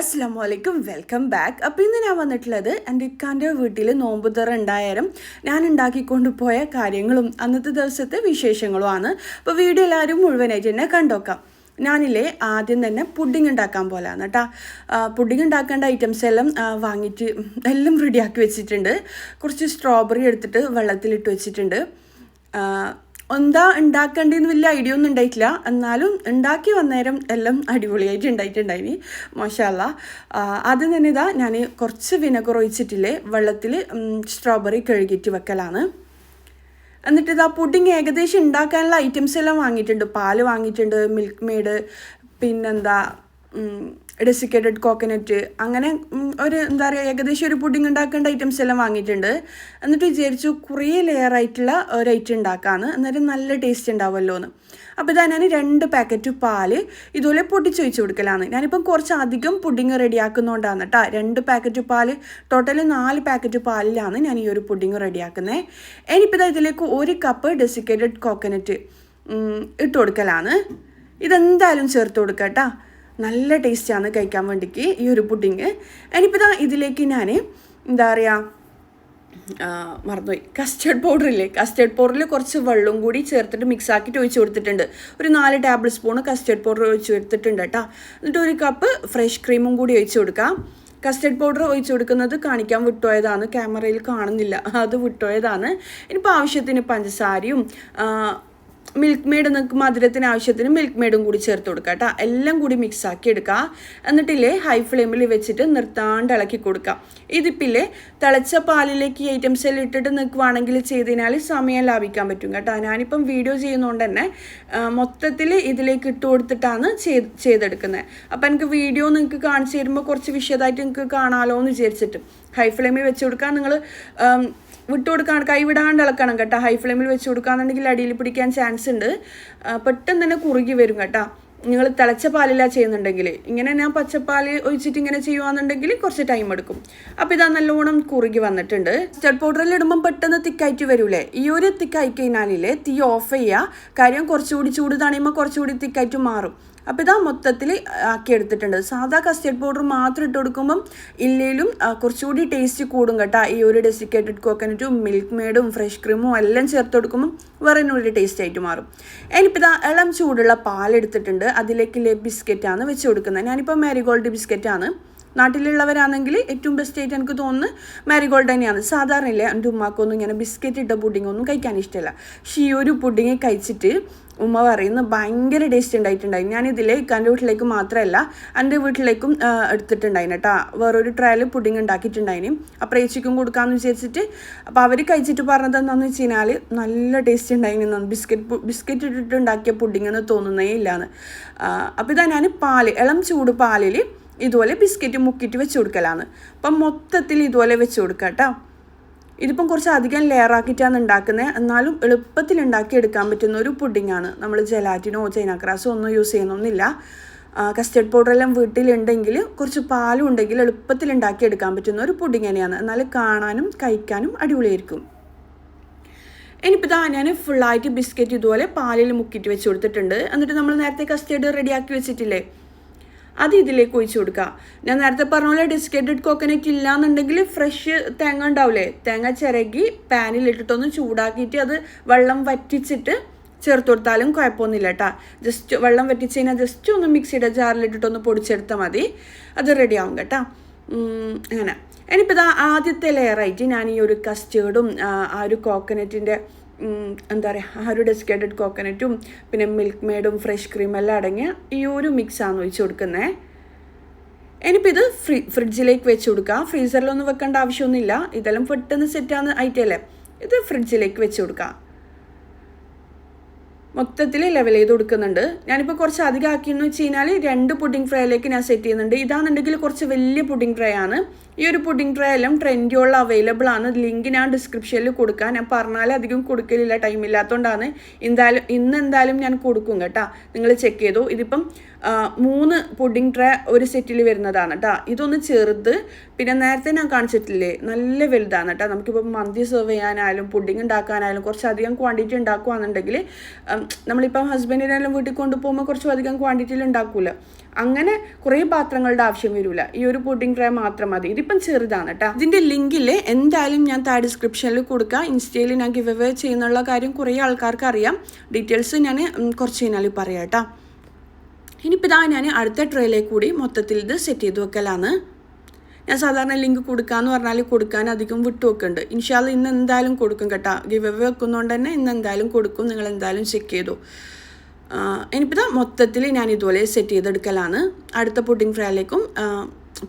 അസ്സലാമു അലൈക്കും welcome back. അപ്പോൾ ഇന്ന് ഞാൻ വന്നിട്ടുള്ളത് എൻ്റെ ഇക്കാൻ്റെ വീട്ടിൽ നോമ്പുതുറ ഉണ്ടായാലും ഞാൻ ഉണ്ടാക്കിക്കൊണ്ട് പോയ കാര്യങ്ങളും അന്നത്തെ ദിവസത്തെ വിശേഷങ്ങളുമാണ്. അപ്പോൾ വീഡിയോ എല്ലാവരും മുഴുവനായിട്ട് തന്നെ കണ്ടോക്കാം. ഞാനില്ലേ ആദ്യം തന്നെ പുഡിങ് ഉണ്ടാക്കാൻ പോലാണ് കേട്ടോ. പുഡിങ് ഉണ്ടാക്കേണ്ട ഐറ്റംസ് എല്ലാം വാങ്ങിയിട്ട് എല്ലാം റെഡിയാക്കി വെച്ചിട്ടുണ്ട്. കുറച്ച് സ്ട്രോബെറി എടുത്തിട്ട് വെള്ളത്തിലിട്ട് വെച്ചിട്ടുണ്ട്. എന്താ ഉണ്ടാക്കേണ്ടതെന്ന് വലിയ ഐഡിയ ഒന്നും ഉണ്ടായിട്ടില്ല, എന്നാലും ഉണ്ടാക്കി വന്നേരം എല്ലാം അടിപൊളിയായിട്ട് ഉണ്ടായിട്ടുണ്ടായിന് മാഷാ അല്ലാ. ആദ്യം തന്നെ ഇതാ ഞാൻ കുറച്ച് വിനെഗർ ഒഴിച്ചിട്ടില്ലേ വെള്ളത്തിൽ സ്ട്രോബെറി കഴുകിയിട്ട് വെക്കലാണ്. എന്നിട്ട് ഇതാ പുഡിങ് ഏകദേശം ഉണ്ടാക്കാനുള്ള ഐറ്റംസ് എല്ലാം വാങ്ങിയിട്ടുണ്ട്. പാല് വാങ്ങിയിട്ടുണ്ട്, മിൽക്ക് മെയ്ഡ്, പിന്നെന്താ ഡെസിക്കേറ്റഡ് കോക്കനട്ട്, അങ്ങനെ ഒരു എന്താ പറയുക ഏകദേശം ഒരു പുഡിങ് ഉണ്ടാക്കേണ്ട ഐറ്റംസ് എല്ലാം വാങ്ങിയിട്ടുണ്ട്. എന്നിട്ട് വിചാരിച്ചു കുറേ ലെയറായിട്ടുള്ള ഒരു ഐറ്റം ഉണ്ടാക്കാമെന്ന്, അന്നേരം നല്ല ടേസ്റ്റ് ഉണ്ടാവുമല്ലോ എന്ന്. അപ്പോൾ ഇതാ ഞാൻ 2 പാക്കറ്റ് പാല് ഇതുപോലെ പൊട്ടിച്ചൊഴിച്ച് കൊടുക്കലാണ്. ഞാനിപ്പം കുറച്ച് അധികം പുഡിങ് റെഡിയാക്കുന്നതുകൊണ്ടാണ് കേട്ടോ. 2 പാക്കറ്റ് പാല്, ടോട്ടൽ 4 പാക്കറ്റ് പാലിലാണ് ഞാൻ ഈ ഒരു പുഡിങ് റെഡിയാക്കുന്നത്. ഇനിയിപ്പോൾ ഇതാ ഇതിലേക്ക് 1 കപ്പ് ഡെസിക്കേറ്റഡ് കോക്കനട്ട് ഇട്ട് കൊടുക്കലാണ്. ഇതെന്തായാലും ചേർത്ത് കൊടുക്കാം കേട്ടോ. നല്ല ടേസ്റ്റാണ് കഴിക്കാൻ വേണ്ടിക്ക് ഈ ഒരു പുഡിങ്. ഇനിയിപ്പോൾ ഇതാ ഇതിലേക്ക് ഞാൻ എന്താ പറയുക മറന്നുപോയി, കസ്റ്റേർഡ് പൗഡറില്ലേ, കസ്റ്റേർഡ് പൗഡറിൽ കുറച്ച് വെള്ളം കൂടി ചേർത്തിട്ട് മിക്സ് ആക്കിയിട്ട് ഒഴിച്ച് കൊടുത്തിട്ടുണ്ട്. ഒരു 4 ടേബിൾ സ്പൂൺ കസ്റ്റേർഡ് പൗഡർ ഒഴിച്ച് കൊടുത്തിട്ടുണ്ട് കേട്ടോ. എന്നിട്ട് 1 കപ്പ് ഫ്രഷ് ക്രീമും കൂടി ഒഴിച്ച് കൊടുക്കാം. കസ്റ്റേർഡ് പൗഡർ ഒഴിച്ച് കൊടുക്കുന്നത് കാണിക്കാൻ വിട്ടുപോയതാണ്, ക്യാമറയിൽ കാണുന്നില്ല, അത് വിട്ടുപോയതാണ്. ഇനിയിപ്പോൾ ആവശ്യത്തിന് പഞ്ചസാരയും മിൽക്ക് മെയ്ഡ്, നിങ്ങൾക്ക് മധുരത്തിന് ആവശ്യത്തിന് മിൽക്ക് മെയ്ഡും കൂടി ചേർത്ത് കൊടുക്കുക കേട്ടോ. എല്ലാം കൂടി മിക്സ് ആക്കി എടുക്കുക. എന്നിട്ടില്ലേ ഹൈ ഫ്ലെയിമിൽ വെച്ചിട്ട് നിർത്താണ്ട് ഇളക്കി കൊടുക്കുക. ഇതിപ്പില്ലേ തിളച്ച പാലിലേക്ക് ഈ ഐറ്റംസ് എല്ലാം ഇട്ടിട്ട് നിൽക്കുവാണെങ്കിൽ ചെയ്തതിനാൽ സമയം ലാഭിക്കാൻ പറ്റും കേട്ടോ. ഞാനിപ്പം വീഡിയോ ചെയ്യുന്നതുകൊണ്ട് തന്നെ മൊത്തത്തിൽ ഇതിലേക്ക് ഇട്ട് കൊടുത്തിട്ടാണ് ചെയ്തെടുക്കുന്നത്. അപ്പം എനിക്ക് വീഡിയോ നിങ്ങൾക്ക് കാണിച്ചു തരുമ്പോൾ കുറച്ച് വിശദമായിട്ട് നിങ്ങൾക്ക് കാണാമല്ലോ എന്ന് വിചാരിച്ചിട്ട് ഹൈ ഫ്ലെയിമിൽ വെച്ച് കൊടുക്കുക. നിങ്ങൾ വിട്ട് കൊടുക്കാൻ കൈവിടാണ്ട് ഇളക്കണം കേട്ടോ. ഹൈ ഫ്ലെയിമിൽ വെച്ച് കൊടുക്കുകയാണെന്നുണ്ടെങ്കിൽ അടിയിൽ പിടിക്കാൻ ചാൻസ് ഉണ്ട്, പെട്ടെന്ന് തന്നെ കുറുകി വരും കേട്ടോ. നിങ്ങൾ തിളച്ച പാലിലാണ് ചെയ്യുന്നുണ്ടെങ്കിൽ. ഇങ്ങനെ ഞാൻ പച്ചപ്പാൽ ഒഴിച്ചിട്ട് ഇങ്ങനെ ചെയ്യുകയാണെന്നുണ്ടെങ്കിൽ കുറച്ച് ടൈം എടുക്കും. അപ്പോൾ ഇതാ നല്ലോണം കുറുകി വന്നിട്ടുണ്ട്. കസ്റ്റർഡ് പൗഡറിൽ ഇടുമ്പം പെട്ടെന്ന് തിക്കായിട്ട് വരൂലേ. ഈ ഒരു തിക്കായി കഴിഞ്ഞാലില്ലേ തീ ഓഫ് ചെയ്യുക. കാര്യം കുറച്ചുകൂടി ചൂട് തണിയുമ്പോൾ കുറച്ചുകൂടി തിക്കായിട്ട് മാറും. അപ്പോൾ ഇതാ മൊത്തത്തിൽ ആക്കിയെടുത്തിട്ടുണ്ട്. സാധാ കസ്റ്റേർഡ് പൗഡർ മാത്രം ഇട്ട് കൊടുക്കുമ്പം ഇല്ലേലും കുറച്ചുകൂടി ടേസ്റ്റ് കൂടും കേട്ടോ. ഈ ഒരു ഡെസിക്കേറ്റഡ് കോക്കനറ്റും മിൽക്ക് മെയ്ഡും ഫ്രഷ് ക്രീമും എല്ലാം ചേർത്ത് കൊടുക്കുമ്പം വേറെ ഒരു ടേസ്റ്റ് ആയിട്ട് മാറും. ഇനിയിപ്പോൾ ഇതാ ഇളം ചൂടുള്ള പാലെടുത്തിട്ടുണ്ട്. അതിലേക്ക് ബിസ്ക്കറ്റാണ് വെച്ച് കൊടുക്കുന്നത്. ഞാനിപ്പോൾ മാരിഗോൾഡ് ബിസ്ക്കറ്റാണ്. നാട്ടിലുള്ളവരാണെങ്കിൽ ഏറ്റവും ബെസ്റ്റ് ആയിട്ട് എനിക്ക് തോന്നുന്നു മാരിഗോൾഡ് തന്നെയാണ്. സാധാരണ ഇല്ലേ എൻ്റെ ഉമ്മാക്കൊന്നും ഇങ്ങനെ ബിസ്ക്കറ്റ് ഇട്ട പുഡിംഗ് ഒന്നും കഴിക്കാൻ ഇഷ്ടമല്ല. പക്ഷേ ഈ ഒരു പുഡിങ് കഴിച്ചിട്ട് ഉമ്മ പറയുന്നത് ഭയങ്കര ടേസ്റ്റ് ഉണ്ടായിട്ടുണ്ടായി. ഞാനിതിലെ ഇക്കാൻ്റെ വീട്ടിലേക്ക് മാത്രമല്ല എൻ്റെ വീട്ടിലേക്കും എടുത്തിട്ടുണ്ടായിന് കേട്ടോ. വേറൊരു ട്രയൽ പുഡിങ് ഉണ്ടാക്കിയിട്ടുണ്ടായിന്. അപ്പോൾ ഏച്ചിക്കും കൊടുക്കാമെന്ന് വിചാരിച്ചിട്ട് അപ്പോൾ അവർ കഴിച്ചിട്ട് പറഞ്ഞത് എന്താണെന്ന് വെച്ച് കഴിഞ്ഞാൽ നല്ല ടേസ്റ്റ് ഉണ്ടായിരുന്നു, ബിസ്ക്കറ്റ് ഇട്ടിട്ട് ഉണ്ടാക്കിയ പുഡിങ് എന്ന് തോന്നുന്നേ ഇല്ലയെന്ന്. അപ്പോൾ ഇതാ ഞാൻ ഇളം ചൂട് പാലിൽ ഇതുപോലെ ബിസ്ക്കറ്റ് മുക്കിയിട്ട് വെച്ച് കൊടുക്കലാണ്. അപ്പം മൊത്തത്തിൽ ഇതുപോലെ വെച്ച് കൊടുക്കുക കേട്ടോ. ഇതിപ്പം കുറച്ച് അധികം ലെയറാക്കിയിട്ടാണ് ഉണ്ടാക്കുന്നത്, എന്നാലും എളുപ്പത്തിൽ ഉണ്ടാക്കിയെടുക്കാൻ പറ്റുന്ന ഒരു പുഡിങ്ങാണ്. നമ്മൾ ജെലാറ്റിനോ ചൈനാക്രാസോ ഒന്നും യൂസ് ചെയ്യുന്നൊന്നുമില്ല. കസ്റ്റേർഡ് പൗഡറെല്ലാം വീട്ടിലുണ്ടെങ്കിൽ കുറച്ച് പാലും ഉണ്ടെങ്കിൽ എളുപ്പത്തിൽ ഉണ്ടാക്കിയെടുക്കാൻ പറ്റുന്ന ഒരു പുഡിങ് തന്നെയാണ്. എന്നാൽ കാണാനും കഴിക്കാനും അടിപൊളിയായിരിക്കും. ഇനിയിപ്പോൾ ഇതാ ഞാൻ ഫുള്ളായിട്ട് ബിസ്ക്കറ്റ് ഇതുപോലെ പാലിൽ മുക്കിയിട്ട് വെച്ച് കൊടുത്തിട്ടുണ്ട്. എന്നിട്ട് നമ്മൾ നേരത്തെ കസ്റ്റേർഡ് റെഡിയാക്കി വെച്ചിട്ടില്ലേ, അത് ഇതിലേക്ക് ഒഴിച്ച് കൊടുക്കുക. ഞാൻ നേരത്തെ പറഞ്ഞ പോലെ ഡെസിക്കേറ്റഡ് കോക്കനട്ട് ഇല്ലയെന്നുണ്ടെങ്കിൽ ഫ്രഷ് തേങ്ങ ഉണ്ടാവില്ലേ, തേങ്ങ ചിരകി പാനിലിട്ടിട്ടൊന്ന് ചൂടാക്കിയിട്ട് അത് വെള്ളം വറ്റിച്ചിട്ട് ചേർത്ത് കൊടുത്താലും കുഴപ്പമൊന്നുമില്ല കേട്ടോ. ജസ്റ്റ് വെള്ളം വറ്റിച്ച് കഴിഞ്ഞാൽ ജസ്റ്റ് ഒന്ന് മിക്സിയുടെ ജാറിലിട്ടിട്ടൊന്ന് പൊടിച്ചെടുത്താൽ മതി, അത് റെഡിയാവും കേട്ടോ. അങ്ങനെ ഇനിയിപ്പോൾ ഇതാ ആദ്യത്തെ ലെയറായിട്ട് ഞാൻ ഈ ഒരു കസ്റ്റേർഡും ആ ഒരു കോക്കനറ്റിൻ്റെ എന്താ പറയുക ആ ഒരു ഡെസിക്കേറ്റഡ് കോക്കനറ്റും പിന്നെ മിൽക്ക് മെയ്ഡും ഫ്രഷ് ക്രീം എല്ലാം അടങ്ങിയ ഈ ഒരു മിക്സാണ് ഒഴിച്ച് കൊടുക്കുന്നത്. ഇനിയിപ്പോൾ ഇത് ഫ്രിഡ്ജിലേക്ക് വെച്ച് കൊടുക്കുക. ഫ്രീസറിലൊന്നും വെക്കേണ്ട ആവശ്യമൊന്നുമില്ല, ഇതെല്ലാം പെട്ടെന്ന് സെറ്റാകുന്ന ഐറ്റമല്ലേ. ഇത് ഫ്രിഡ്ജിലേക്ക് വെച്ച് കൊടുക്കുക. മൊത്തത്തിൽ ലെവൽ ചെയ്ത് കൊടുക്കുന്നുണ്ട്. ഞാനിപ്പോൾ കുറച്ച് അധികം ആക്കിയെന്ന് വെച്ച് കഴിഞ്ഞാൽ 2 പുഡിംഗ് ട്രേയിലേക്ക് ഞാൻ സെറ്റ് ചെയ്യുന്നുണ്ട്. ഇതാണെന്നുണ്ടെങ്കിൽ കുറച്ച് വലിയ പുഡിംഗ് ട്രേ ആണ്. ഈ ഒരു പുഡിംഗ് ട്രേ എല്ലാം ട്രെൻഡിയോളം അവൈലബിൾ ആണ്. ലിങ്ക് ഞാൻ ഡിസ്ക്രിപ്ഷനിൽ കൊടുക്കാം. ഞാൻ പറഞ്ഞാൽ അധികം കൊടുക്കലില്ല, ടൈം ഇല്ലാത്തതുകൊണ്ടാണ്. ഇന്ന് എന്തായാലും ഞാൻ കൊടുക്കും കേട്ടോ. നിങ്ങൾ ചെക്ക് ചെയ്തു. ഇതിപ്പം 3 പുഡിംഗ് ട്രേ ഒരു സെറ്റിൽ വരുന്നതാണ് കേട്ടോ. ഇതൊന്ന് ചെറുത്, പിന്നെ നേരത്തെ ഞാൻ കാണിച്ചിട്ടില്ലേ നല്ല വലുതാണ് കേട്ടോ. നമുക്കിപ്പോൾ മന്തി സെർവ് ചെയ്യാനായാലും പുഡിംഗ് ഉണ്ടാക്കാനായാലും കുറച്ചധികം ക്വാണ്ടിറ്റി ഉണ്ടാക്കുകയാണെന്നുണ്ടെങ്കിൽ നമ്മളിപ്പം ഹസ്ബൻഡിനെല്ലാം വീട്ടിൽ കൊണ്ടുപോകുമ്പോൾ കുറച്ചും അധികം ക്വാണ്ടിറ്റിയിൽ ഉണ്ടാക്കൂല, അങ്ങനെ കുറേ പാത്രങ്ങളുടെ ആവശ്യം വരില്ല. ഈ ഒരു പുഡിംഗ് ട്രേ മാത്രം മതി. ഇതിപ്പം ചെറുതാണ് കേട്ടോ. ഇതിൻ്റെ ലിങ്കിൽ എന്തായാലും ഞാൻ താഴെ ഡിസ്ക്രിപ്ഷനിൽ കൊടുക്കാം. ഇൻസ്റ്റയിൽ ഞാൻ ഗിവ് അവേ ചെയ്യുന്നുള്ള കാര്യം കുറേ ആൾക്കാർക്ക് അറിയാം. ഡീറ്റെയിൽസ് ഞാൻ കുറച്ച് കഴിഞ്ഞാൽ പറയാം കേട്ടോ. ഇനിയിപ്പോൾ ഇതാ ഞാൻ അടുത്ത ട്രേയിലേക്ക് കൂടി മൊത്തത്തിൽ ഇത് സെറ്റ് ചെയ്ത് വെക്കലാണ്. ഞാൻ സാധാരണ ലിങ്ക് കൊടുക്കാമെന്ന് പറഞ്ഞാൽ കൊടുക്കാൻ അധികം വിട്ടു വെക്കുന്നുണ്ട്. ഇൻഷാല്ല ഇന്ന് എന്തായാലും കൊടുക്കും കേട്ടോ. ഗിവ് അവേ വെക്കുന്നതുകൊണ്ട് തന്നെ ഇന്ന് എന്തായാലും കൊടുക്കും. നിങ്ങൾ എന്തായാലും ചെക്ക് ചെയ്തു. ഇനിയിപ്പോൾ ഇതാ മൊത്തത്തിൽ ഞാൻ ഇതുപോലെ സെറ്റ് ചെയ്തെടുക്കലാണ്. അടുത്ത പുഡിംഗ് ഫ്രൈയിലേക്കും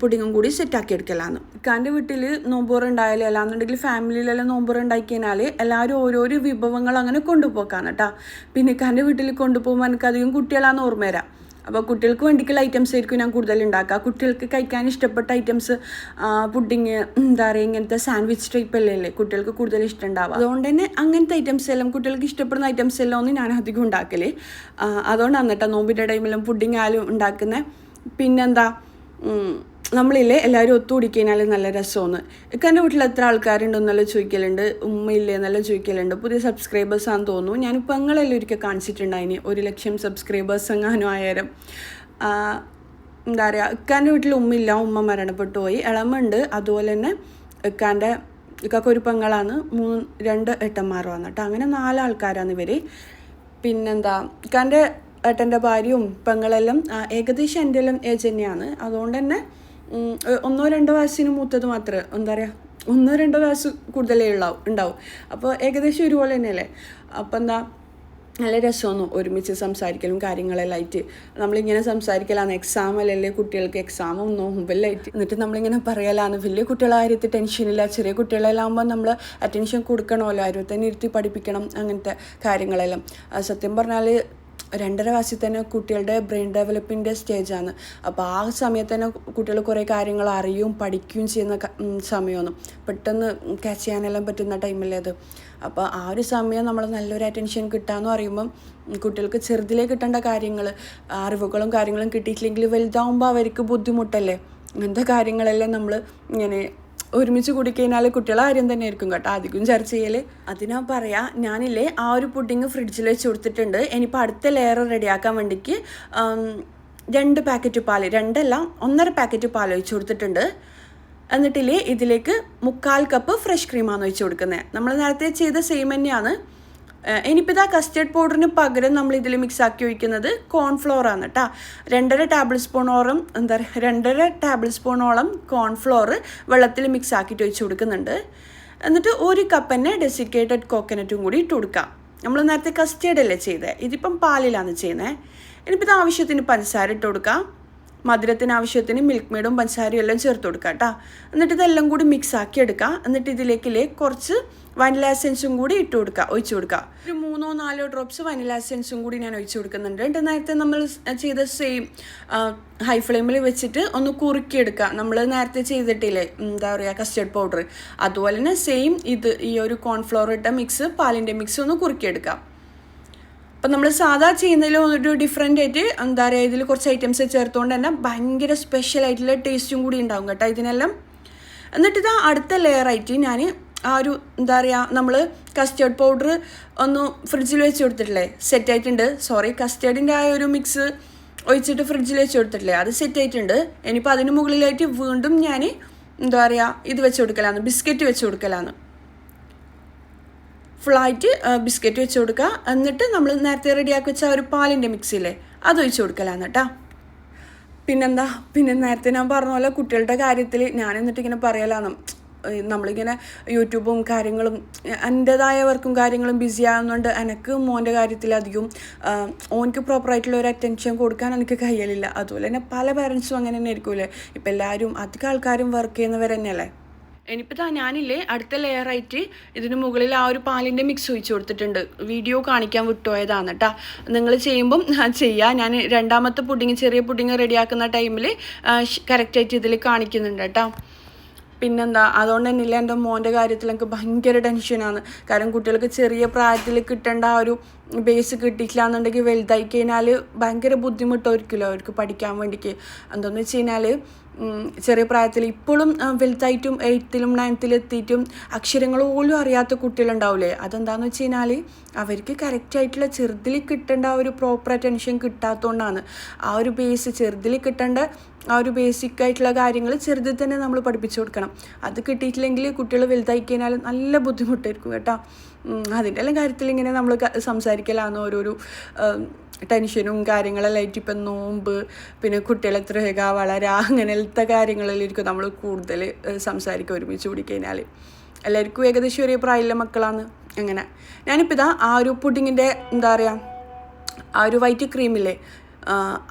പുഡിങ്ങും കൂടി സെറ്റാക്കി എടുക്കലാണ്. ഇക്കാൻ്റെ വീട്ടിൽ നോമ്പൂറ് ഉണ്ടായാലും അല്ലാന്നുണ്ടെങ്കിൽ ഫാമിലിയിലെല്ലാം നോമ്പൂറ് ഉണ്ടാക്കി കഴിഞ്ഞാൽ എല്ലാവരും ഓരോരോ വിഭവങ്ങൾ അങ്ങനെ കൊണ്ടുപോക്കാണ് കേട്ടോ. പിന്നെ ഇക്കാൻ്റെ വീട്ടിൽ കൊണ്ടുപോകുമ്പോൾ എനിക്കധികം കുട്ടികളാണ് ഓർമ്മ വരാം. അപ്പോൾ കുട്ടികൾക്ക് വേണ്ടിയിട്ടുള്ള ഐറ്റംസ് ആയിരിക്കും ഞാൻ കൂടുതൽ ഉണ്ടാക്കുക. കുട്ടികൾക്ക് കഴിക്കാൻ ഇഷ്ടപ്പെട്ട ഐറ്റംസ് പുഡിങ്, എന്താ പറയുക, ഇങ്ങനത്തെ സാൻഡ്വിച്ച് ടൈപ്പ് അല്ലേ കുട്ടികൾക്ക് കൂടുതൽ ഇഷ്ടം ഉണ്ടാവുക. അതുകൊണ്ട് തന്നെ അങ്ങനത്തെ ഐറ്റംസ് എല്ലാം കുട്ടികൾക്ക് ഇഷ്ടപ്പെടുന്ന ഐറ്റംസ് എല്ലാം ഒന്നും ഞാൻ അധികം ഉണ്ടാക്കല്. അതുകൊണ്ടാണ് കേട്ടോ നോമ്പിൻ്റെ ടൈമിലും പുഡിങ് ആയാലും ഉണ്ടാക്കുന്നത്. പിന്നെന്താ, നമ്മളില്ലേ എല്ലാവരും ഒത്തുകൂടിക്കഴിഞ്ഞാൽ നല്ല രസമാണ്. എൻ്റെ വീട്ടിൽ എത്ര ആൾക്കാരുണ്ടെന്നെല്ലാം ചോദിക്കലുണ്ട്, ഉമ്മയില്ലേ എന്നെല്ലാം ചോദിക്കലുണ്ട്. പുതിയ സബ്സ്ക്രൈബേഴ്സാണെന്ന് തോന്നുന്നു. ഞാനിപ്പോൾ പെങ്ങളെല്ലാം ഒരിക്കൽ കാണിച്ചിട്ടുണ്ടായിന് 1,00,000 സബ്സ്ക്രൈബേഴ്സ് എങ്ങാനും ആയാലും. എന്താ പറയുക, ഇക്കാൻ്റെ വീട്ടിൽ ഉമ്മയില്ല, ഉമ്മ മരണപ്പെട്ടു പോയി. ഇളമുണ്ട്. അതുപോലെ തന്നെ ഇക്കാക്ക് ഒരു പെങ്ങളാണ്, 2 ഏട്ടന്മാരുമാണ് കേട്ടോ. അങ്ങനെ 4 ആൾക്കാരാണ് ഇവർ. പിന്നെന്താ, ഇക്കാൻ്റെ ഏട്ടൻ്റെ ഭാര്യയും പെങ്ങളെല്ലാം ഏകദേശം എൻ്റെ എല്ലാം ഏജ് തന്നെയാണ്. അതുകൊണ്ട് തന്നെ 1-2 വയസ്സിന് മൂത്തത് മാത്രമേ, എന്താ പറയുക, 1-2 വയസ്സ് കൂടുതലേ ഉണ്ടാവും. അപ്പോൾ ഏകദേശം ഒരുപോലെ തന്നെയല്ലേ. അപ്പോൾ എന്താ, നല്ല രസമൊന്നും ഒരുമിച്ച് സംസാരിക്കലും കാര്യങ്ങളെല്ലാം ആയിട്ട് നമ്മളിങ്ങനെ സംസാരിക്കലാണ്. എക്സാമല്ലേ കുട്ടികൾക്ക്, എക്സാമും നോമ്പെല്ലാം ആയിട്ട് എന്നിട്ട് നമ്മളിങ്ങനെ പറയലാണ്. വലിയ കുട്ടികളെ കാര്യത്തിൽ ടെൻഷനില്ല, ചെറിയ കുട്ടികളെല്ലാം ആകുമ്പോൾ നമ്മൾ അറ്റൻഷൻ കൊടുക്കണമല്ലോ, ആരും തന്നെ ഇരുത്തി പഠിപ്പിക്കണം, അങ്ങനത്തെ കാര്യങ്ങളെല്ലാം. സത്യം പറഞ്ഞാൽ 2.5 വയസ്സിൽ തന്നെ കുട്ടികളുടെ ബ്രെയിൻ ഡെവലപ്പിൻ്റെ സ്റ്റേജാണ്. അപ്പോൾ ആ സമയത്ത് തന്നെ കുട്ടികൾ കുറേ കാര്യങ്ങൾ അറിയും പഠിക്കുകയും ചെയ്യുന്ന സമയമാണ്. പെട്ടെന്ന് ക്യാച്ച് ചെയ്യാനെല്ലാം പറ്റുന്ന ടൈമല്ലേ അത്. അപ്പോൾ ആ ഒരു സമയം നമ്മൾ നല്ലൊരു അറ്റൻഷൻ കിട്ടാമെന്ന് പറയുമ്പം കുട്ടികൾക്ക് ചെറുതിലേ കിട്ടേണ്ട കാര്യങ്ങൾ, അറിവുകളും കാര്യങ്ങളും കിട്ടിയിട്ടില്ലെങ്കിൽ വലുതാവുമ്പോൾ അവർക്ക് ബുദ്ധിമുട്ടല്ലേ. അങ്ങനത്തെ കാര്യങ്ങളെല്ലാം നമ്മൾ ഇങ്ങനെ ഒരുമിച്ച് കുടിക്കഴിഞ്ഞാൽ കുട്ടികളെ കാര്യം തന്നെ ആയിരിക്കും കേട്ടോ അധികം ചർച്ച ചെയ്യൽ. അതിനാ പറയാ, ഞാനില്ലേ ആ ഒരു പുഡിങ് ഫ്രിഡ്ജിൽ വെച്ച് കൊടുത്തിട്ടുണ്ട്. ഇനിയിപ്പോൾ അടുത്ത ലെയർ റെഡിയാക്കാൻ വേണ്ടിക്ക് 2 പാക്കറ്റ് പാല്, 1.5 പാക്കറ്റ് പാൽ ഒഴിച്ച് കൊടുത്തിട്ടുണ്ട്. എന്നിട്ടില്ലേ ഇതിലേക്ക് 1/4 കപ്പ് ഫ്രഷ് ക്രീമാണ് ഒഴിച്ച് കൊടുക്കുന്നത്. നമ്മൾ നേരത്തെ ചെയ്ത സെയിം തന്നെയാണ്. ഇനിയിപ്പോൾ ഇതാ കസ്റ്റേർഡ് പൗഡറിന് പകരം നമ്മൾ ഇതിൽ മിക്സാക്കി ഒഴിക്കുന്നത് കോൺഫ്ലോർ ആണ് കേട്ടോ. 2.5 ടേബിൾ സ്പൂണോളം കോൺഫ്ലോർ വെള്ളത്തിൽ മിക്സ് ആക്കിയിട്ട് ഒഴിച്ച് കൊടുക്കുന്നുണ്ട്. എന്നിട്ട് 1 കപ്പ് തന്നെ ഡെസിക്കേറ്റഡ് കോക്കനറ്റും കൂടി ഇട്ട് കൊടുക്കാം. നമ്മൾ നേരത്തെ കസ്റ്റേർഡ് അല്ലേ ചെയ്തത്, ഇതിപ്പം പാലിലാണ് ചെയ്യുന്നത്. ഇനിയിപ്പോൾ ഇത് ആവശ്യത്തിന് പഞ്ചസാര ഇട്ട് കൊടുക്കാം. മധുരത്തിന് ആവശ്യത്തിന് മിൽക്ക് മെയ്ഡും പഞ്ചസാരയും എല്ലാം ചേർത്ത് കൊടുക്കുക കേട്ടോ. എന്നിട്ട് ഇതെല്ലാം കൂടി മിക്സ് ആക്കി എടുക്കുക. എന്നിട്ട് ഇതിലേക്കില്ലേ കുറച്ച് വനില എസെൻസും കൂടി ഒഴിച്ചു കൊടുക്കുക. ഒരു 3-4 ഡ്രോപ്സ് വനില എസെൻസും കൂടി ഞാൻ ഒഴിച്ചു കൊടുക്കുന്നുണ്ട്. എന്നിട്ട് നേരത്തെ നമ്മൾ ചെയ്ത സെയിം ഹൈ ഫ്ലെയിമിൽ വെച്ചിട്ട് ഒന്ന് കുറുക്കിയെടുക്കുക. നമ്മൾ നേരത്തെ ചെയ്തിട്ടില്ലേ, എന്താ പറയുക, കസ്റ്റേർഡ് പൗഡർ, അതുപോലെ തന്നെ സെയിം ഈ ഒരു കോൺഫ്ലോർ ഇട്ട മിക്സ്, പാലിൻ്റെ മിക്സ് ഒന്ന് കുറുക്കിയെടുക്കുക. അപ്പം നമ്മൾ സാധാ ചെയ്യുന്നതിൽ ഒരു ഡിഫറെൻ്റ് ആയിട്ട്, എന്താ പറയുക, ഇതിൽ കുറച്ച് ഐറ്റംസ് ചേർത്തുകൊണ്ട് തന്നെ ഭയങ്കര സ്പെഷ്യൽ ആയിട്ടുള്ള ടേസ്റ്റും കൂടി ഉണ്ടാവും കേട്ടോ ഇതിനെല്ലാം. എന്നിട്ട് ഇതാ അടുത്ത ലെയറായിട്ട് ഞാൻ ആ ഒരു, എന്താ പറയുക, നമ്മൾ കസ്റ്റേർഡ് പൗഡർ ഒന്ന് ഫ്രിഡ്ജിൽ വെച്ച് കൊടുത്തിട്ടില്ലേ, സെറ്റായിട്ടുണ്ട്. കസ്റ്റേർഡിൻ്റെ ആ ഒരു മിക്സ് ഒഴിച്ചിട്ട് ഫ്രിഡ്ജിൽ വെച്ച് കൊടുത്തിട്ടില്ലേ, അത് സെറ്റായിട്ടുണ്ട്. ഇനിയിപ്പോൾ അതിന് മുകളിലായിട്ട് വീണ്ടും ഞാൻ, എന്താ പറയുക, ഇത് വെച്ച് കൊടുക്കലാണ്, ബിസ്ക്കറ്റ് വെച്ച് കൊടുക്കലാണ്. ഫുള്ളായിട്ട് ബിസ്ക്കറ്റ് വെച്ച് കൊടുക്കുക. എന്നിട്ട് നമ്മൾ നേരത്തെ റെഡിയാക്കി വെച്ച ഒരു പാലിൻ്റെ മിക്സിയില്ലേ, അത് ഒഴിച്ച് കൊടുക്കലാണ് കേട്ടോ. പിന്നെന്താ, നേരത്തെ ഞാൻ പറഞ്ഞ പോലെ കുട്ടികളുടെ കാര്യത്തിൽ ഞാൻ എന്നിട്ട് ഇങ്ങനെ പറയലാണ്, നമ്മളിങ്ങനെ യൂട്യൂബും കാര്യങ്ങളും എൻ്റേതായ വർക്കും കാര്യങ്ങളും ബിസി ആകുന്നതുകൊണ്ട് എനിക്ക് മോൻ്റെ കാര്യത്തിലധികം ഓനക്ക് പ്രോപ്പറായിട്ടുള്ള ഒരു അറ്റൻഷൻ കൊടുക്കാൻ എനിക്ക് കഴിയലില്ല. അതുപോലെ തന്നെ പല പേരൻസും അങ്ങനെ തന്നെ ആയിരിക്കുമല്ലേ. ഇപ്പം എല്ലാവരും അധികം ആൾക്കാരും വർക്ക് ചെയ്യുന്നവർ തന്നെയല്ലേ. ഇനിയിപ്പോൾ ഞാനില്ലേ അടുത്ത ലെയറായിട്ട് ഇതിന് മുകളിൽ ആ ഒരു പാലിൻ്റെ മിക്സ് ഒഴിച്ച് കൊടുത്തിട്ടുണ്ട്. വീഡിയോ കാണിക്കാൻ വിട്ടുപോയതാണ് കേട്ടോ. നിങ്ങൾ ചെയ്യുമ്പം ചെയ്യുക. ഞാൻ രണ്ടാമത്തെ ചെറിയ പുഡിങ് റെഡിയാക്കുന്ന ടൈമിൽ കറക്റ്റായിട്ട് ഇതിൽ കാണിക്കുന്നുണ്ട് കേട്ടോ. പിന്നെന്താ, അതുകൊണ്ട് തന്നെയില്ല എൻ്റെ മോൻ്റെ കാര്യത്തിൽ എനിക്ക് ഭയങ്കര ടെൻഷനാണ്. കാരണം കുട്ടികൾക്ക് ചെറിയ പ്രായത്തിൽ കിട്ടേണ്ട ആ ഒരു ബേസ് കിട്ടിയിട്ടില്ല എന്നുണ്ടെങ്കിൽ വലുതായി കഴിഞ്ഞാൽ ഭയങ്കര ബുദ്ധിമുട്ടായിരിക്കുമല്ലോ അവർക്ക് പഠിക്കാൻ വേണ്ടിക്ക്. എന്താണെന്ന് വെച്ച് കഴിഞ്ഞാൽ ചെറിയ പ്രായത്തിൽ ഇപ്പോഴും വലുതായിട്ടും 8th-ലും 9th-ലും എത്തിയിട്ടും അക്ഷരങ്ങൾ പോലും അറിയാത്ത കുട്ടികളുണ്ടാവില്ലേ. അതെന്താണെന്ന് വെച്ച് കഴിഞ്ഞാൽ അവർക്ക് കറക്റ്റായിട്ടുള്ള ചെറുതിൽ കിട്ടേണ്ട ആ ഒരു പ്രോപ്പർ അറ്റൻഷൻ കിട്ടാത്തതുകൊണ്ടാണ്. ആ ഒരു ബേസ് ചെറുതിൽ കിട്ടേണ്ട ആ ഒരു ബേസിക് ആയിട്ടുള്ള കാര്യങ്ങൾ ചെറുതിൽ തന്നെ നമ്മൾ പഠിപ്പിച്ചു കൊടുക്കണം. അത് കിട്ടിയിട്ടില്ലെങ്കിൽ കുട്ടികൾ വലുതായി കഴിഞ്ഞാൽ നല്ല ബുദ്ധിമുട്ടായിരിക്കും കേട്ടോ. അതിൻ്റെ എല്ലാം കാര്യത്തിൽ ഇങ്ങനെ നമ്മൾ സംസാരിക്കലാണ് ഓരോരോ ടെൻഷനും കാര്യങ്ങളെല്ലാം ആയിട്ട്. ഇപ്പം നോമ്പ്, പിന്നെ കുട്ടികളെ എത്ര വളരാ, അങ്ങനത്തെ കാര്യങ്ങളിലിരിക്കും നമ്മൾ കൂടുതൽ സംസാരിക്കുക ഒരുമിച്ച് കൂടിക്കഴിഞ്ഞാൽ. എല്ലാവർക്കും ഏകദേശം ഒരേ പ്രായമുള്ള മക്കളാണ്. അങ്ങനെ ഞാനിപ്പോൾ ഇതാ ആ ഒരു പുഡിങ്ങിൻ്റെ എന്താ പറയുക, ആ ഒരു വൈറ്റ് ക്രീമില്ലേ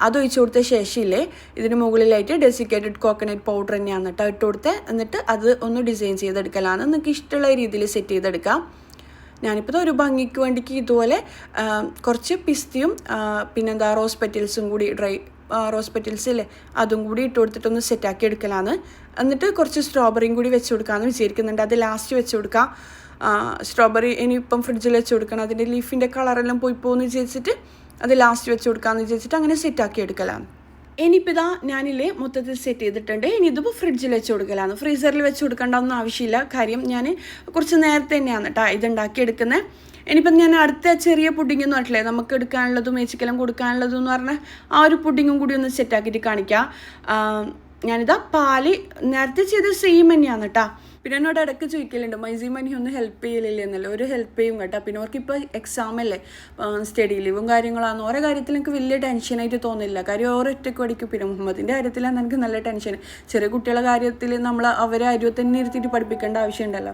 അതൊഴിച്ച് കൊടുത്ത ശേഷമില്ലേ ഇതിന് മുകളിലായിട്ട് ഡെസിക്കേറ്റഡ് കോക്കനട്ട് പൗഡർ തന്നെയാണ് കേട്ടോ ഇട്ട് കൊടുത്ത്. എന്നിട്ട് അത് ഒന്ന് ഡിസൈൻ ചെയ്തെടുക്കലാണ്. നിങ്ങൾക്ക് ഇഷ്ടമുള്ള രീതിയിൽ സെറ്റ് ചെയ്തെടുക്കാം. ഞാനിപ്പോൾ ഒരു ഭംഗിക്ക് വേണ്ടിക്ക് ഇതുപോലെ കുറച്ച് പിസ്തയും പിന്നെന്താ റോസ് പെറ്റൽസും കൂടി ഡ്രൈ റോസ് പെറ്റൽസ് ഇല്ലേ അതും കൂടി ഇട്ട് കൊടുത്തിട്ടൊന്ന് സെറ്റാക്കി എടുക്കലാണ്. എന്നിട്ട് കുറച്ച് സ്ട്രോബെറിയും കൂടി വെച്ച് കൊടുക്കാമെന്ന് വിചാരിക്കുന്നുണ്ട്. അത് ലാസ്റ്റ് വെച്ച് കൊടുക്കാം. സ്ട്രോബെറി ഇനിയിപ്പം ഫ്രിഡ്ജിൽ വെച്ച് കൊടുക്കണം. അതിൻ്റെ ലീഫിൻ്റെ കളറെല്ലാം പോയി പോകുമെന്ന് വിചാരിച്ചിട്ട് അത് ലാസ്റ്റ് വെച്ച് കൊടുക്കാമെന്ന് വിചാരിച്ചിട്ട് അങ്ങനെ സെറ്റാക്കി എടുക്കലാണ്. ഇനിയിപ്പോൾ ഇതാ ഞാനില്ലേ മൊത്തത്തിൽ സെറ്റ് ചെയ്തിട്ടുണ്ട്. ഇനി ഇതിപ്പോൾ ഫ്രിഡ്ജിൽ വെച്ച് കൊടുക്കലാണ്. ഫ്രീസറിൽ വെച്ച് കൊടുക്കേണ്ടതൊന്നും ആവശ്യമില്ല. കാര്യം ഞാൻ കുറച്ച് നേരത്തെ തന്നെയാണ് കേട്ടോ ഇതുണ്ടാക്കി എടുക്കുന്നത്. ഇനിയിപ്പം ഞാൻ അടുത്ത ചെറിയ പുഡിങ്ങൊന്നും ആയിട്ടില്ലേ നമുക്ക് എടുക്കാനുള്ളതും മേച്ചിക്കെല്ലാം കൊടുക്കാനുള്ളതും എന്ന് പറഞ്ഞാൽ ആ ഒരു പുഡിങ്ങും കൂടി ഒന്ന് സെറ്റാക്കിയിട്ട് കാണിക്കാം. ഞാനിതാ പാല് നേരത്തെ ചെയ്ത സെയിം തന്നെയാണ് കേട്ടോ. പിന്നെ എന്നോട് ഇടയ്ക്ക് ചോദിക്കലുണ്ട് മൈസി ഒന്ന് ഹെൽപ്പ് ചെയ്യലില്ലേ എന്നല്ലോ. ഒരു ഹെൽപ്പ് ചെയ്യും കേട്ടോ. പിന്നെ അവർക്കിപ്പോൾ എക്സാം അല്ലേ, സ്റ്റഡി ലീവും കാര്യങ്ങളാണ്. ഓരോ കാര്യത്തിൽ എനിക്ക് വലിയ ടെൻഷനായിട്ട് തോന്നില്ല. കാര്യം ഓരോ ഒറ്റയ്ക്ക് പഠിക്കും. പിന്നെ മുഹമ്മദിൻ്റെ കാര്യത്തിലാണ് എനിക്ക് നല്ല ടെൻഷൻ. ചെറിയ കുട്ടികളുടെ കാര്യത്തിൽ നമ്മൾ അവരെ അരുവ തന്നെ ഇരുത്തിയിട്ട് പഠിപ്പിക്കേണ്ട ആവശ്യമുണ്ടല്ലോ.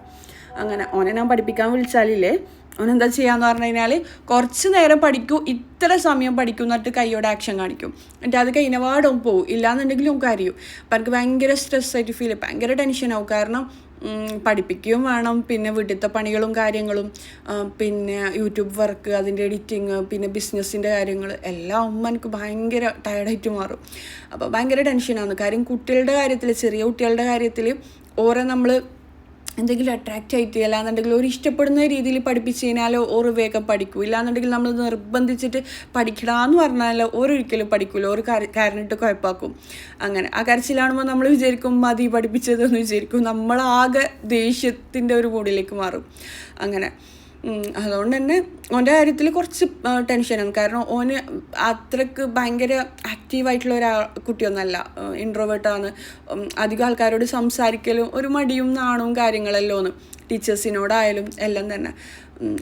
അങ്ങനെ ഓനെ ഞാൻ പഠിപ്പിക്കാൻ വിളിച്ചാലില്ലേ ഓനെന്താ ചെയ്യാന്ന് പറഞ്ഞു കഴിഞ്ഞാൽ കുറച്ച് നേരം പഠിക്കൂ, ഇത്ര സമയം പഠിക്കും എന്നിട്ട് കൈയോടെ ആക്ഷൻ കാണിക്കും. എന്നിട്ട് അത് കഴിഞ്ഞപാടും പോവും. ഇല്ലാന്നുണ്ടെങ്കിലും കരയും. അപ്പം എനിക്ക് ഭയങ്കര സ്ട്രെസ്സായിട്ട് ഫീൽ ചെയ്യും, ഭയങ്കര ടെൻഷനാവും. കാരണം പഠിപ്പിക്കുകയും വേണം, പിന്നെ വീട്ടിലത്തെ പണികളും കാര്യങ്ങളും, പിന്നെ യൂട്യൂബ് വർക്ക്, അതിൻ്റെ എഡിറ്റിങ്, പിന്നെ ബിസിനസ്സിൻ്റെ കാര്യങ്ങൾ എല്ലാം ആകുമ്പോൾ എനിക്ക് ഭയങ്കര ടയർഡായിട്ട് മാറും. അപ്പോൾ ഭയങ്കര ടെൻഷനാണ്. കാര്യം കുട്ടികളുടെ കാര്യത്തിൽ, ചെറിയ കുട്ടികളുടെ കാര്യത്തിൽ ഓരോ നമ്മൾ എന്തെങ്കിലും അട്രാക്റ്റ് ആയിട്ട് അല്ലാന്നുണ്ടെങ്കിൽ ഒരു ഇഷ്ടപ്പെടുന്ന രീതിയിൽ പഠിപ്പിച്ച് കഴിഞ്ഞാൽ ഓരോ വേഗം പഠിക്കും. ഇല്ലാന്നുണ്ടെങ്കിൽ നമ്മൾ നിർബന്ധിച്ചിട്ട് പഠിക്കണമെന്ന് പറഞ്ഞാൽ ഓരോരിക്കലും പഠിക്കില്ല. ഒരു കാരണമായിട്ട് കുഴപ്പമാക്കും. അങ്ങനെ ആ കരച്ചിലാണുമ്പോൾ നമ്മൾ വിചാരിക്കും മതി പഠിപ്പിച്ചതെന്ന് വിചാരിക്കും. നമ്മളാകെ ദേഷ്യത്തിൻ്റെ ഒരു മൂഡിലേക്ക് മാറും. അങ്ങനെ അതുകൊണ്ട് തന്നെ ഓൻ്റെ കാര്യത്തിൽ കുറച്ച് ടെൻഷനാണ്. കാരണം ഓന് അത്രക്ക് ഭയങ്കര ആക്റ്റീവായിട്ടുള്ള കുട്ടിയൊന്നുമല്ല, ഇൻട്രോവേർട്ടാണ്. അധികം ആൾക്കാരോട് സംസാരിക്കലും ഒരു മടിയും നാണവും കാര്യങ്ങളെല്ലാം ഒന്ന് ടീച്ചേഴ്സിനോടായാലും എല്ലാം തന്നെ.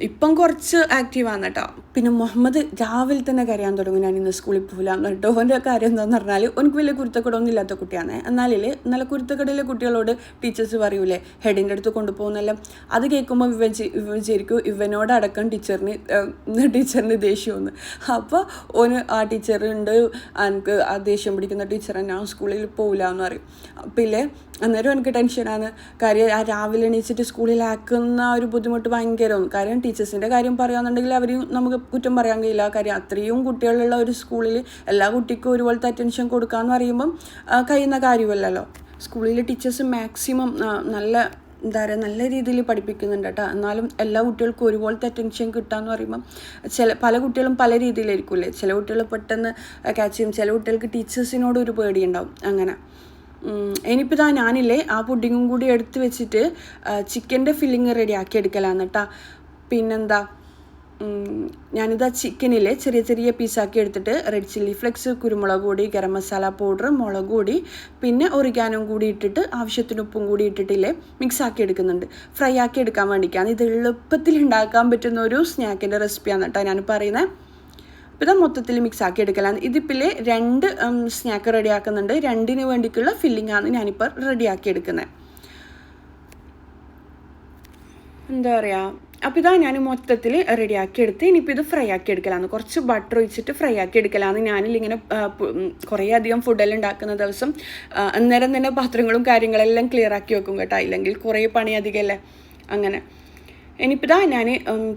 ഇപ്പം കുറച്ച് ആക്റ്റീവാണ് കേട്ടോ. പിന്നെ മുഹമ്മദ് രാവിലെ തന്നെ കരയാൻ തുടങ്ങും ഞാൻ ഇന്ന് സ്കൂളിൽ പോകില്ല എന്നിട്ട്. ഓൻ്റെ കാര്യം എന്താണെന്ന് പറഞ്ഞാൽ എനിക്ക് വലിയ കുരുത്തക്കടൊന്നും ഇല്ലാത്ത കുട്ടിയാണ്. എന്നാലേ നല്ല കുരുത്തക്കടയിലെ കുട്ടികളോട് ടീച്ചേഴ്സ് പറയൂലേ ഹെഡിൻ്റെ അടുത്ത് കൊണ്ടുപോകുന്നെല്ലാം. അത് കേൾക്കുമ്പോൾ വിചാരിക്കും ഇവനോടടക്കം ടീച്ചറിന് ദേഷ്യമൊന്ന്. അപ്പോൾ ഓന് ആ ടീച്ചറുണ്ട്, എനിക്ക് ആ ദേഷ്യം പിടിക്കുന്ന ടീച്ചറെ ഞാൻ സ്കൂളിൽ പോകില്ല എന്ന് പറയും. പിന്നെ അന്നേരം എനിക്ക് ടെൻഷനാണ്. കാര്യം ആ രാവിലെ എണീച്ചിട്ട് സ്കൂളിലാക്കുന്ന ഒരു ബുദ്ധിമുട്ട് ഭയങ്കരമാണ്. കാര്യം ടീച്ചേഴ്സിൻ്റെ കാര്യം പറയുകയാണെന്നുണ്ടെങ്കിൽ അവരെയും നമുക്ക് കുറ്റം പറയാൻ കഴിയില്ല. കാര്യം അത്രയും കുട്ടികളുള്ള ഒരു സ്കൂളിൽ എല്ലാ കുട്ടിക്കും ഒരുപോലത്തെ അറ്റൻഷൻ കൊടുക്കാമെന്ന് പറയുമ്പം കഴിയുന്ന കാര്യമല്ലല്ലോ. സ്കൂളിലെ ടീച്ചേഴ്സ് മാക്സിമം എന്താ പറയുക നല്ല രീതിയിൽ പഠിപ്പിക്കുന്നുണ്ട് കേട്ടോ. എന്നാലും എല്ലാ കുട്ടികൾക്കും ഒരുപോലത്തെ അറ്റൻഷൻ കിട്ടാമെന്ന് പറയുമ്പം പല കുട്ടികളും പല രീതിയിലായിരിക്കുമല്ലേ. ചില കുട്ടികൾ പെട്ടെന്ന് ക്യാച്ച് ചെയ്യും, ചില കുട്ടികൾക്ക് ടീച്ചേഴ്സിനോട് ഒരു പേടിയുണ്ടാവും. അങ്ങനെ ഇനിയിപ്പോൾ ഞാനില്ലേ ആ പുഡിങ്ങും കൂടി എടുത്ത് വെച്ചിട്ട് ചിക്കൻ്റെ ഫില്ലിങ് റെഡിയാക്കി എടുക്കലാണ് കേട്ടോ. പിന്നെന്താ ഞാനിതാ ചിക്കനിലെ ചെറിയ ചെറിയ പീസാക്കി എടുത്തിട്ട് റെഡ് ചില്ലി ഫ്ലെക്സ്, കുരുമുളക് പൊടി, ഗരം മസാല പൗഡർ, മുളക് പൊടി, പിന്നെ ഒറിഗാനും കൂടി ഇട്ടിട്ട് ആവശ്യത്തിന് ഉപ്പും കൂടി ഇട്ടിട്ടില്ലേ മിക്സ് ആക്കി എടുക്കുന്നുണ്ട്. ഫ്രൈ ആക്കി എടുക്കാൻ വേണ്ടിയിട്ടാണ്. ഇത് എളുപ്പത്തിൽ ഉണ്ടാക്കാൻ പറ്റുന്ന ഒരു സ്നാക്കിൻ്റെ റെസിപ്പിയാണ് കേട്ടോ ഞാൻ പറയുന്നത്. അപ്പോൾ ഇത് മൊത്തത്തിൽ മിക്സ് ആക്കി എടുക്കലാണ്. ഇതിപ്പിൽ 2 സ്നാക്ക് റെഡിയാക്കുന്നുണ്ട്. 2ന് വേണ്ടിയിട്ടുള്ള ഫില്ലിങ്ങാണ് ഞാനിപ്പോൾ റെഡിയാക്കി എടുക്കുന്നത്. എന്താ പറയുക, അപ്പോൾ ഇതാ ഞാൻ മൊത്തത്തിൽ റെഡിയാക്കി എടുത്ത് ഇനിയിപ്പോൾ ഇത് ഫ്രൈ ആക്കി എടുക്കലാണ്. കുറച്ച് ബട്ടർ ഒഴിച്ചിട്ട് ഫ്രൈ ആക്കി എടുക്കലാണ്. ഞാനിങ്ങനെ കുറേ അധികം ഫുഡെല്ലാം ഉണ്ടാക്കുന്ന ദിവസം അന്നേരം തന്നെ പാത്രങ്ങളും കാര്യങ്ങളെല്ലാം ക്ലിയർ ആക്കി വെക്കും കേട്ടോ. ഇല്ലെങ്കിൽ കുറേ പണി അധികമല്ലേ. അങ്ങനെ ഇനിയിപ്പോൾ ഞാൻ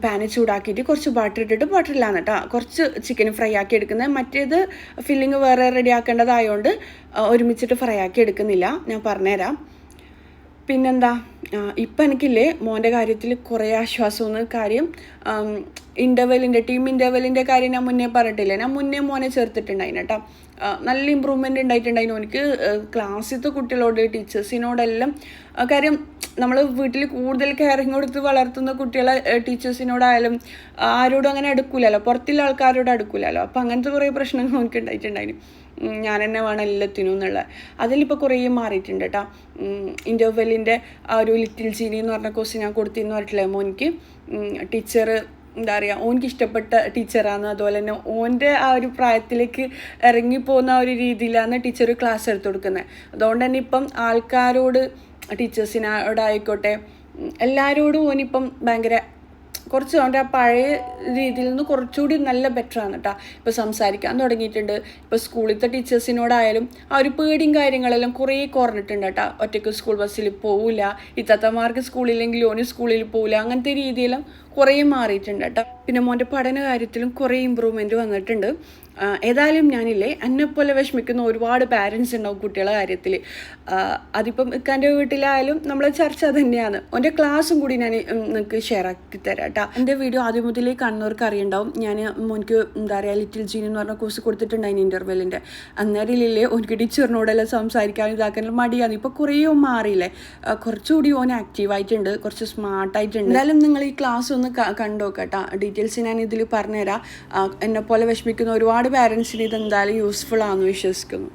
പാന് ചൂടാക്കിയിട്ട് കുറച്ച് ബട്ടർ ഇട്ടിട്ട് ബട്ടറിലാണ് കേട്ടോ കുറച്ച് ചിക്കൻ ഫ്രൈ ആക്കി എടുക്കുന്നത്. മറ്റേത് ഫില്ലിങ് വേറെ റെഡി ആക്കേണ്ടതായതുകൊണ്ട് ഒരുമിച്ചിട്ട് ഫ്രൈ ആക്കി എടുക്കുന്നില്ല. ഞാൻ പറഞ്ഞുതരാം. പിന്നെന്താ, ഇപ്പം എനിക്കില്ലേ മോൻ്റെ കാര്യത്തിൽ കുറേ ആശ്വാസമെന്ന്. കാര്യം ടീം ഇൻ്റർവെല്ലിൻ്റെ കാര്യം ഞാൻ മുന്നേ പറഞ്ഞിട്ടില്ലേ, ഞാൻ മുന്നേ മോനെ ചേർത്തിട്ടുണ്ടായിന് കേട്ടോ. നല്ല ഇമ്പ്രൂവ്മെൻ്റ് ഉണ്ടായിട്ടുണ്ടായിരുന്നു എനിക്ക് ക്ലാസ്സിലത്തെ കുട്ടികളോട്, ടീച്ചേഴ്സിനോടെല്ലാം. കാര്യം നമ്മൾ വീട്ടിൽ കൂടുതൽ കെയറിങ് കൊടുത്ത് വളർത്തുന്ന കുട്ടികളെ ടീച്ചേഴ്സിനോടായാലും ആരോടും അങ്ങനെ അടുക്കൂലല്ലോ, പുറത്തുള്ള ആൾക്കാരോട് അടുക്കൂലല്ലോ. അപ്പം അങ്ങനത്തെ കുറേ പ്രശ്നങ്ങൾ എനിക്ക് ഉണ്ടായിട്ടുണ്ടായിരുന്നു. ഞാൻ തന്നെ വേണം എല്ലാത്തിനും എന്നുള്ള. അതിലിപ്പോൾ കുറേ മാറിയിട്ടുണ്ട് കേട്ടോ. ഇൻ്റർവെല്ലിൻ്റെ ആ ഒരു ലിറ്റിൽ ജീനി എന്ന് പറഞ്ഞ കോഴ്സ് ഞാൻ കൊടുത്തിരുന്നു പറഞ്ഞിട്ടില്ലേ മോനിക്ക്. ടീച്ചർ എന്താ പറയുക, ഓനിക്ക് ഇഷ്ടപ്പെട്ട ടീച്ചറാണ്. അതുപോലെ തന്നെ ഓൻ്റെ ആ ഒരു പ്രായത്തിലേക്ക് ഇറങ്ങിപ്പോകുന്ന ആ ഒരു രീതിയിലാണ് ടീച്ചർ ക്ലാസ് എടുത്ത് കൊടുക്കുന്നത്. അതുകൊണ്ട് തന്നെ ഇപ്പം ആൾക്കാരോട്, ടീച്ചേഴ്സിനോടായിക്കോട്ടെ, എല്ലാവരോടും ഓനിപ്പം ഭയങ്കര കുറച്ച് അവൻ്റെ ആ പഴയ രീതിയിൽ നിന്ന് കുറച്ചുകൂടി നല്ല ബെറ്ററാണ് കേട്ടോ. ഇപ്പോൾ സംസാരിക്കാൻ തുടങ്ങിയിട്ടുണ്ട്. ഇപ്പോൾ സ്കൂളിലത്തെ ടീച്ചേഴ്സിനോടായാലും ആ ഒരു പേടിയും കാര്യങ്ങളെല്ലാം കുറേ കുറഞ്ഞിട്ടുണ്ട് കേട്ടോ. ഒറ്റയ്ക്ക് സ്കൂൾ ബസ്സിൽ പോവില്ല, ഇത്തത്തമാർക്ക് സ്കൂളിലെങ്കിലും ഓന് സ്കൂളിൽ പോവില്ല, അങ്ങനത്തെ രീതിയെല്ലാം കുറേ മാറിയിട്ടുണ്ട് കേട്ടോ. പിന്നെ മോൻ്റെ പഠന കാര്യത്തിലും കുറേ ഇമ്പ്രൂവ്മെൻറ്റ് വന്നിട്ടുണ്ട്. ഏതായാലും ഞാനില്ലേ, എന്നെപ്പോലെ വിഷമിക്കുന്ന ഒരുപാട് പാരൻസ് ഉണ്ടാവും കുട്ടികളുടെ കാര്യത്തിൽ. അതിപ്പം ഇക്കാൻ്റെ വീട്ടിലായാലും നമ്മളെ ചർച്ച തന്നെയാണ്. എൻ്റെ ക്ലാസ്സും കൂടി ഞാൻ നിങ്ങൾക്ക് ഷെയർ ആക്കി തരാം കേട്ടോ. എൻ്റെ വീഡിയോ ആദ്യം മുതലേ കാണുന്നവർക്ക് അറിയുണ്ടാവും. ഞാൻ മോനിക്ക് എന്താ പറയുക ലിറ്റിൽ ജീനി എന്ന് പറഞ്ഞ കോഴ്സ് കൊടുത്തിട്ടുണ്ടായിരുന്നു ഇൻ്റർവെല്ലിൻ്റെ. അന്നേരമില്ലേ ഓനിക്ക് ടീച്ചറിനോടെല്ലാം സംസാരിക്കാനും ഇതാക്കാനും മടിയാണ്. ഇപ്പോൾ കുറേ മാറിയില്ലേ, കുറച്ചുകൂടി ഓൻ ആക്റ്റീവായിട്ടുണ്ട്, കുറച്ച് സ്മാർട്ടായിട്ടുണ്ട്. എന്തായാലും നിങ്ങൾ ഈ ക്ലാസ് ഒന്ന് കണ്ടു കേട്ടോ. ഡീറ്റെയിൽസ് ഞാൻ ഇതിൽ പറഞ്ഞുതരാം. എന്നെപ്പോലെ വിഷമിക്കുന്ന ഒരുപാട് പാരൻസിന് ഇതെന്തായാലും യൂസ്ഫുൾ ആണെന്ന് വിശ്വസിക്കുന്നു.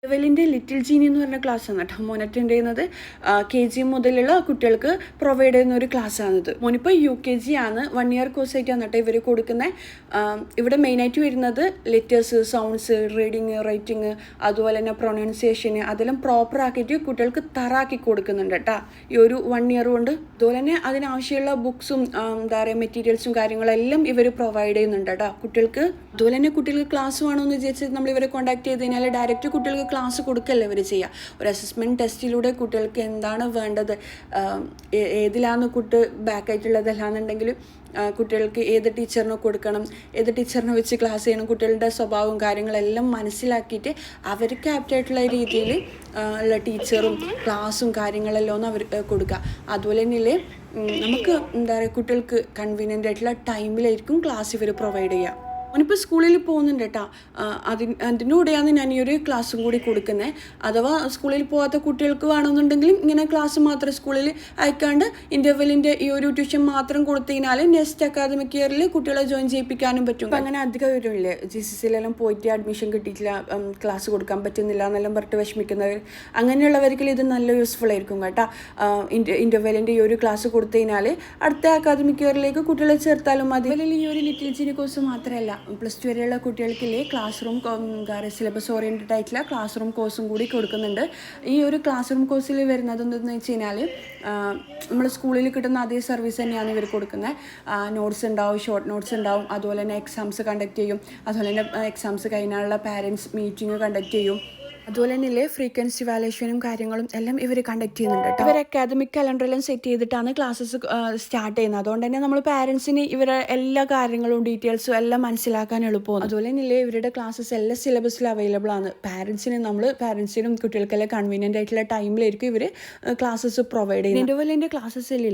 ഇൻ്റർവെല്ലിൻ്റെ ലിറ്റിൽ ജീനി എന്ന് പറഞ്ഞ ക്ലാസ്സാണ് കേട്ടോ മോൻ അറ്റൻഡ് ചെയ്യുന്നത്. KG മുതലുള്ള കുട്ടികൾക്ക് പ്രൊവൈഡ് ചെയ്യുന്ന ഒരു ക്ലാസ്സാണിത്. മോനിപ്പോൾ UKG ആണ്. 1 ഇയർ കോഴ്സായിട്ടാണ് കേട്ടോ ഇവർ കൊടുക്കുന്നത്. ഇവിടെ മെയിനായിട്ട് വരുന്നത് ലെറ്റേഴ്സ്, സൗണ്ട്സ്, റീഡിങ്, റൈറ്റിങ്, അതുപോലെ തന്നെ പ്രൊനൗൺസിയേഷന്, അതെല്ലാം പ്രോപ്പറാക്കിയിട്ട് കുട്ടികൾക്ക് തറാക്കി കൊടുക്കുന്നുണ്ട് കേട്ടോ ഈ ഒരു 1 ഇയർ കൊണ്ട്. അതുപോലെ തന്നെ അതിനാവശ്യമുള്ള ബുക്സും എന്താ പറയുക മെറ്റീരിയൽസും കാര്യങ്ങളെല്ലാം ഇവർ പ്രൊവൈഡ് ചെയ്യുന്നുണ്ട് കേട്ടോ കുട്ടികൾക്ക്. അതുപോലെ തന്നെ കുട്ടികൾക്ക് ക്ലാസ് വേണമെന്ന് വിചാരിച്ച് നമ്മൾ ഇവരെ കോൺടാക്ട് ചെയ്ത് കഴിഞ്ഞാൽ ഡയറക്റ്റ് കുട്ടികൾക്ക് ക്ലാസ് കൊടുക്കല്ല ഇവർ ചെയ്യുക. ഒരു അസസ്മെൻറ്റ് ടെസ്റ്റിലൂടെ കുട്ടികൾക്ക് എന്താണ് വേണ്ടത്, ഏതിലാന്ന് കുട്ടി ബാക്കായിട്ടുള്ളതല്ലാന്നുണ്ടെങ്കിലും കുട്ടികൾക്ക് ഏത് ടീച്ചറിനെ കൊടുക്കണം, ഏത് ടീച്ചറിനെ വെച്ച് ക്ലാസ് ചെയ്യണം, കുട്ടികളുടെ സ്വഭാവവും കാര്യങ്ങളെല്ലാം മനസ്സിലാക്കിയിട്ട് അവർക്ക് ആപ്റ്റായിട്ടുള്ള രീതിയിൽ ഉള്ള ടീച്ചറും ക്ലാസ്സും കാര്യങ്ങളെല്ലാം ഒന്ന് അവർ കൊടുക്കുക. അതുപോലെ തന്നെ നമുക്ക് എന്താ പറയുക കുട്ടികൾക്ക് കൺവീനിയൻ്റ് ആയിട്ടുള്ള ടൈമിലായിരിക്കും ക്ലാസ് ഇവർ പ്രൊവൈഡ് ചെയ്യുക. അവനിപ്പോൾ സ്കൂളിൽ പോകുന്നുണ്ട് കേട്ടോ. അതിൻ്റെ കൂടെയാണ് ഞാൻ ഈ ഒരു ക്ലാസ്സും കൂടി കൊടുക്കുന്നത്. അഥവാ സ്കൂളിൽ പോകാത്ത കുട്ടികൾക്ക് വേണമെന്നുണ്ടെങ്കിലും ഇങ്ങനെ ക്ലാസ് മാത്രം സ്കൂളിൽ അയക്കാണ്ട് ഇൻ്റർവെല്ലിൻ്റെ ഈ ഒരു ട്യൂഷൻ മാത്രം കൊടുത്തു കഴിഞ്ഞാൽ നെക്സ്റ്റ് അക്കാദമിക് ഇയറിൽ കുട്ടികളെ ജോയിൻ ചെയ്യിപ്പിക്കാനും പറ്റും. അപ്പം അങ്ങനെ അധികം വരുമില്ലേ GCCയിലെല്ലാം പോയിട്ട് അഡ്മിഷൻ കിട്ടിയിട്ടില്ല, ക്ലാസ് കൊടുക്കാൻ പറ്റുന്നില്ല എന്നെല്ലാം പറഞ്ഞിട്ട് വിഷമിക്കുന്നവർ, അങ്ങനെയുള്ളവർക്ക് ഇത് നല്ല യൂസ്ഫുൾ ആയിരിക്കും കേട്ടോ. ഇൻ്റർവെല്ലിൻ്റെ ഈ ഒരു ക്ലാസ് കൊടുത്തു കഴിഞ്ഞാൽ അടുത്ത അക്കാദമിക് ഇയറിലേക്ക് കുട്ടികളെ ചേർത്താലും മതി. ഈ ഒരു ലിറ്റിൽ ജീനി കോഴ്സ് മാത്രമല്ല, +2 വരെയുള്ള കുട്ടികൾക്കില്ലേ ക്ലാസ് റൂം സിലബസ് ഓറിയൻറ്റഡ് ആയിട്ടുള്ള ക്ലാസ് റൂം കോഴ്സും കൂടി കൊടുക്കുന്നുണ്ട്. ഈ ഒരു ക്ലാസ് റൂം കോഴ്സിൽ വരുന്നത് എന്തെന്ന് വെച്ച് കഴിഞ്ഞാൽ നമ്മൾ സ്കൂളിൽ കിട്ടുന്ന അതേ സർവീസ് തന്നെയാണ് ഇവർ കൊടുക്കുന്നത്. നോട്ട്സ് ഉണ്ടാവും, ഷോർട്ട് നോട്ട്സ് ഉണ്ടാവും, അതുപോലെ തന്നെ എക്സാംസ് കണ്ടക്ട് ചെയ്യും. അതുപോലെ തന്നെ എക്സാംസ് കഴിഞ്ഞാലുള്ള പാരൻസ് മീറ്റിംഗ് കണ്ടക്ട് ചെയ്യും. അതുപോലെ തന്നെ ഫ്രീക്വൻസി വാലേഷനും കാര്യങ്ങളും എല്ലാം ഇവർ കണ്ടക്ട് ചെയ്യുന്നുണ്ട് കേട്ടോ. ഇവർ അക്കാദമിക് കലണ്ടറെല്ലാം സെറ്റ് ചെയ്തിട്ടാണ് ക്ലാസ്സസ് സ്റ്റാർട്ട് ചെയ്യുന്നത്. അതുകൊണ്ട് തന്നെ നമ്മൾ പാരൻസിന് ഇവരെ എല്ലാ കാര്യങ്ങളും ഡീറ്റെയിൽസും എല്ലാം മനസ്സിലാക്കാൻ എളുപ്പമാണ്. അതുപോലെ തന്നെ ഇവരുടെ ക്ലാസ്സസ് എല്ലാ സിലബസിലും അവൈലബിൾ ആണ്. പാരൻസിനും കുട്ടികൾക്കെല്ലാം കൺവീനിയൻ്റ് ആയിട്ടുള്ള ടൈമിലായിരിക്കും ഇവർ ക്ലാസ്സസ് പ്രൊവൈഡ് ചെയ്യുന്നത്. ഇൻ്റർവെല്ലിൻ്റെ ക്ലാസ്സസിൽ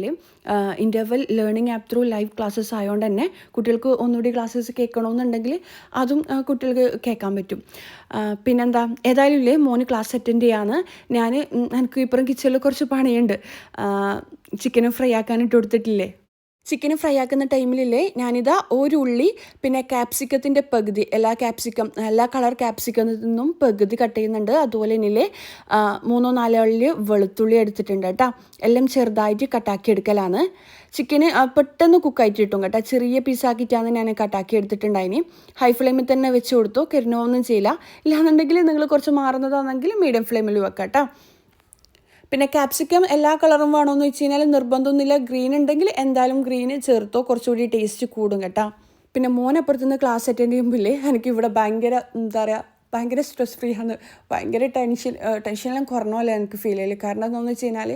Interval learning app through live classes ആയതുകൊണ്ട് തന്നെ കുട്ടികൾക്ക് ഒന്നുകൂടി ക്ലാസ്സസ് കേൾക്കണമെന്നുണ്ടെങ്കിൽ അതും കുട്ടികൾക്ക് കേൾക്കാൻ പറ്റും. പിന്നെന്താ, ഏതായാലും മോന് ക്ലാസ് അറ്റൻഡ് ചെയ്യാണ്. എനിക്ക് ഇപ്പുറം കിച്ചണിൽ കുറച്ച് പണിയുണ്ട്. ചിക്കനും ഫ്രൈ ആക്കാനിട്ട് കൊടുത്തിട്ടില്ലേ. ചിക്കൻ ഫ്രൈ ആക്കുന്ന ടൈമിലില്ലേ ഞാനിതാ ഒരു ഉള്ളി, പിന്നെ ക്യാപ്സിക്കത്തിൻ്റെ പകുതി, എല്ലാ കളർ ക്യാപ്സിക്കത്തിൽ നിന്നും പകുതി കട്ട് ചെയ്യുന്നുണ്ട്. അതുപോലെ തന്നെ 3-4 അള്ളി വെളുത്തുള്ളി എടുത്തിട്ടുണ്ട് കേട്ടോ. എല്ലാം ചെറുതായിട്ട് കട്ടാക്കി എടുക്കലാണ്. ചിക്കന് പെട്ടെന്ന് കുക്കായിട്ട് കിട്ടും കേട്ടോ. ചെറിയ പീസാക്കിയിട്ടാണ് ഞാൻ കട്ടാക്കി എടുത്തിട്ടുണ്ടായിന്. ഹൈ ഫ്ലെയിമിൽ തന്നെ വെച്ച് കൊടുത്തു, കരിഞ്ഞൊന്നും ചെയ്യില്ല. ഇല്ലാന്നുണ്ടെങ്കിൽ നിങ്ങൾ കുറച്ച് മാറുന്നതാണെങ്കിൽ മീഡിയം ഫ്ലെയിമിൽ വെക്കാം കേട്ടോ. പിന്നെ ക്യാപ്സിക്കം എല്ലാ കളറും വേണമെന്ന് വെച്ച് കഴിഞ്ഞാൽ നിർബന്ധമൊന്നുമില്ല. ഗ്രീൻ ഉണ്ടെങ്കിൽ എന്തായാലും ഗ്രീന് ചേർത്തോ, കുറച്ചുകൂടി ടേസ്റ്റ് കൂടും കേട്ടോ. പിന്നെ മോനപ്പുറത്തുനിന്ന് ക്ലാസ് അറ്റൻഡ് ചെയ്യുമ്പോൾ എനിക്കിവിടെ ഭയങ്കര എന്താ പറയുക ഭയങ്കര സ്ട്രെസ് ഫ്രീ ആണ്, ഭയങ്കര ടെൻഷനെല്ലാം കുറഞ്ഞ പോലെ എനിക്ക് ഫീൽ ചെയ്യല്. കാരണം എന്താണെന്ന് വെച്ച് കഴിഞ്ഞാൽ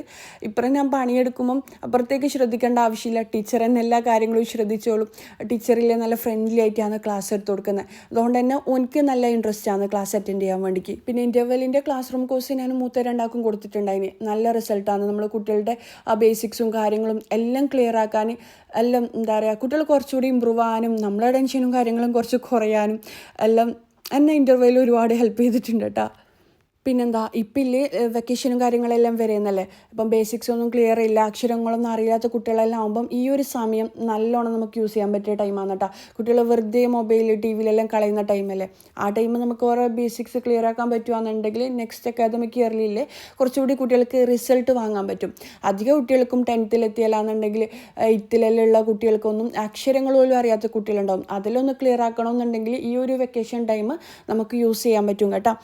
ഇപ്പുറം ഞാൻ പണിയെടുക്കുമ്പം അപ്പുറത്തേക്ക് ശ്രദ്ധിക്കേണ്ട ആവശ്യമില്ല, ടീച്ചർ തന്നെ എല്ലാ കാര്യങ്ങളും ശ്രദ്ധിച്ചോളും. ടീച്ചറിലെ നല്ല ഫ്രണ്ട്ലി ആയിട്ടാണ് ക്ലാസ് എടുത്ത് കൊടുക്കുന്നത്. അതുകൊണ്ട് തന്നെ എനിക്ക് നല്ല ഇൻട്രസ്റ്റ് ആണ് ക്ലാസ് അറ്റൻഡ് ചെയ്യാൻ വേണ്ടിക്ക്. പിന്നെ ഇൻ്റർവെല്ലിൻ്റെ ക്ലാസ് റൂം കോഴ്സ് ഞാൻ മൂത്ത രണ്ടാക്കും കൊടുത്തിട്ടുണ്ടായിന്. നല്ല റിസൾട്ടാണ്. നമ്മൾ കുട്ടികളുടെ ആ ബേസിക്സും കാര്യങ്ങളും എല്ലാം ക്ലിയർ ആക്കാൻ, എല്ലാം എന്താ പറയുക, കുട്ടികൾ കുറച്ചുകൂടി ഇമ്പ്രൂവ് ആകാനും നമ്മളെ ടെൻഷനും കാര്യങ്ങളും കുറച്ച് കുറയാനും എല്ലാം എന്നെ ഇൻ്റർവ്യൂവിൽ ഒരുപാട് ഹെൽപ്പ് ചെയ്തിട്ടുണ്ട് കേട്ടോ. പിന്നെന്താ, ഇപ്പം വെക്കേഷനും കാര്യങ്ങളെല്ലാം വരുന്നല്ലേ. അപ്പം ബേസിക്സ് ഒന്നും ക്ലിയർ ഇല്ല, അക്ഷരങ്ങളൊന്നും അറിയാത്ത കുട്ടികളെല്ലാം ആകുമ്പം ഈ ഒരു സമയം നല്ലോണം നമുക്ക് യൂസ് ചെയ്യാൻ പറ്റിയ ടൈമാണ് കേട്ടോ. കുട്ടികൾ വെറുതെ മൊബൈൽ ടി വിയിലെല്ലാം കളയുന്ന ടൈമല്ലേ. ആ ടൈം നമുക്ക് ഓരോ ബേസിക്സ് ക്ലിയർ ആക്കാൻ പറ്റുകയാണെന്നുണ്ടെങ്കിൽ നെക്സ്റ്റ് അക്കാദമിക് ഇയറിലെ കുറച്ചുകൂടി കുട്ടികൾക്ക് റിസൾട്ട് വാങ്ങാൻ പറ്റും. അധിക കുട്ടികൾക്കും 10th എത്തിയാലാണെന്നുണ്ടെങ്കിൽ 8th കുട്ടികൾക്കൊന്നും അക്ഷരങ്ങൾ പോലും അറിയാത്ത കുട്ടികളുണ്ടാവും. അതിലൊന്ന് ക്ലിയർ ആക്കണമെന്നുണ്ടെങ്കിൽ ഈ ഒരു വെക്കേഷൻ ടൈം നമുക്ക് യൂസ് ചെയ്യാൻ പറ്റും കേട്ടോ.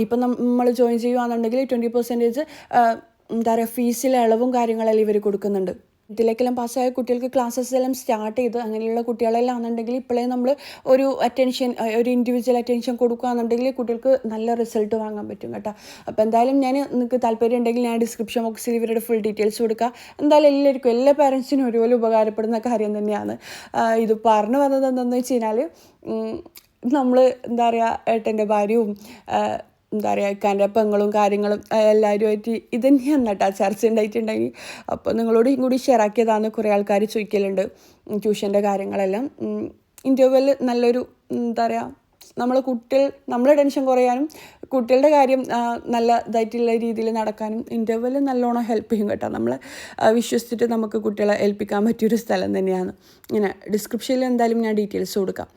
ഇപ്പം നമ്മൾ ജോയിൻ ചെയ്യുകയാണെന്നുണ്ടെങ്കിൽ 20% എന്താ പറയുക, ഫീസിലെ ഇളവും കാര്യങ്ങളെല്ലാം ഇവർ കൊടുക്കുന്നുണ്ട്. ഇതിലേക്കെല്ലാം പാസ്സായ കുട്ടികൾക്ക് ക്ലാസ്സസ് എല്ലാം സ്റ്റാർട്ട് ചെയ്ത് അങ്ങനെയുള്ള കുട്ടികളെല്ലാം ആണെന്നുണ്ടെങ്കിൽ ഇപ്പോഴേ നമ്മൾ ഒരു ഇൻഡിവിജ്വൽ അറ്റൻഷൻ കൊടുക്കുകയാണെന്നുണ്ടെങ്കിൽ കുട്ടികൾക്ക് നല്ല റിസൾട്ട് വാങ്ങാൻ പറ്റും കേട്ടോ. അപ്പോൾ എന്തായാലും നിങ്ങൾക്ക് താല്പര്യം ഉണ്ടെങ്കിൽ ഞാൻ ഡിസ്ക്രിപ്ഷൻ ബോക്സിൽ ഇവരുടെ ഫുൾ ഡീറ്റെയിൽസ് കൊടുക്കുക. എന്തായാലും എല്ലാ പാരൻസിനും ഒരുപോലെ ഉപകാരപ്പെടുന്ന കാര്യം തന്നെയാണ്. ഇത് പറഞ്ഞു വന്നത് എന്താണെന്ന് വെച്ച് കഴിഞ്ഞാൽ, നമ്മൾ എന്താ പറയുക, ഏട്ടൻ്റെ ഭാര്യയും എന്താ പറയുക ഇക്കാൻ്റെ പെങ്ങളും കാര്യങ്ങളും എല്ലാവരുമായിട്ട് ഇത് തന്നെയാണ് കേട്ടോ ചർച്ച ഉണ്ടായിട്ടുണ്ടെങ്കിൽ. അപ്പോൾ നിങ്ങളോട് കൂടി ഷെയർ ആക്കിയതാണ്. കുറേ ആൾക്കാർ ചോദിക്കലുണ്ട് ട്യൂഷൻ്റെ കാര്യങ്ങളെല്ലാം. ഇൻ്റർവ്യൂവിൽ നല്ലൊരു എന്താ പറയുക, നമ്മളെ ടെൻഷൻ കുറയാനും കുട്ടികളുടെ കാര്യം നല്ല ഇതായിട്ടുള്ള രീതിയിൽ നടക്കാനും ഇൻ്റർവ്യൂവിൽ നല്ലോണം ഹെൽപ്പ് ചെയ്യും കേട്ടോ. നമ്മളെ വിശ്വസിച്ചിട്ട് നമുക്ക് കുട്ടികളെ ഏൽപ്പിക്കാൻ പറ്റിയൊരു സ്ഥലം തന്നെയാണ്. ഇങ്ങനെ ഡിസ്ക്രിപ്ഷനിൽ എന്തായാലും ഞാൻ ഡീറ്റെയിൽസ് കൊടുക്കാം.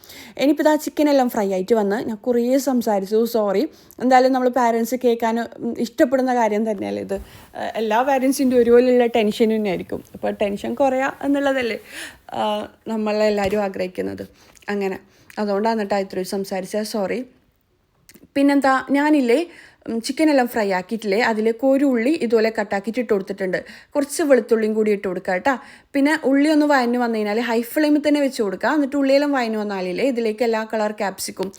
ഇനിയിപ്പോൾ ഇതാ ചിക്കനെല്ലാം ഫ്രൈ ആയിട്ട് വന്ന് ഞാൻ കുറേ സംസാരിച്ചു, സോറി. എന്തായാലും നമ്മൾ പാരൻസ് കേൾക്കാൻ ഇഷ്ടപ്പെടുന്ന കാര്യം തന്നെയല്ലേ ഇത്. എല്ലാ പാരൻസിൻ്റെ ഒരുപോലെയുള്ള ടെൻഷൻ തന്നെയായിരിക്കും. അപ്പോൾ ടെൻഷൻ കുറയുക എന്നുള്ളതല്ലേ നമ്മളെല്ലാവരും ആഗ്രഹിക്കുന്നത്. അങ്ങനെ അതുകൊണ്ടാണ് കേട്ടോ ഇത്രയും സംസാരിച്ചത്, സോറി. പിന്നെന്താ, ഞാനില്ലേ ചിക്കനെല്ലാം ഫ്രൈ ആക്കിയിട്ടില്ലേ അതിൽ കോരുള്ളി ഇതുപോലെ കട്ടാക്കിയിട്ട് ഇട്ട് കൊടുത്തിട്ടുണ്ട്. കുറച്ച് വെളുത്തുള്ളിയും കൂടി ഇട്ട് കൊടുക്കുക കേട്ടോ. പിന്നെ ഉള്ളി ഒന്ന് വഴഞ്ഞ് വന്നു കഴിഞ്ഞാൽ ഹൈ ഫ്ലെയിമിൽ തന്നെ വെച്ച് കൊടുക്കുക. എന്നിട്ട് ഉള്ളിയെല്ലാം വഴഞ്ഞ് വന്നാലേ ഇതിലേക്ക് എല്ലാ കളർ ക്യാപ്സിക്കും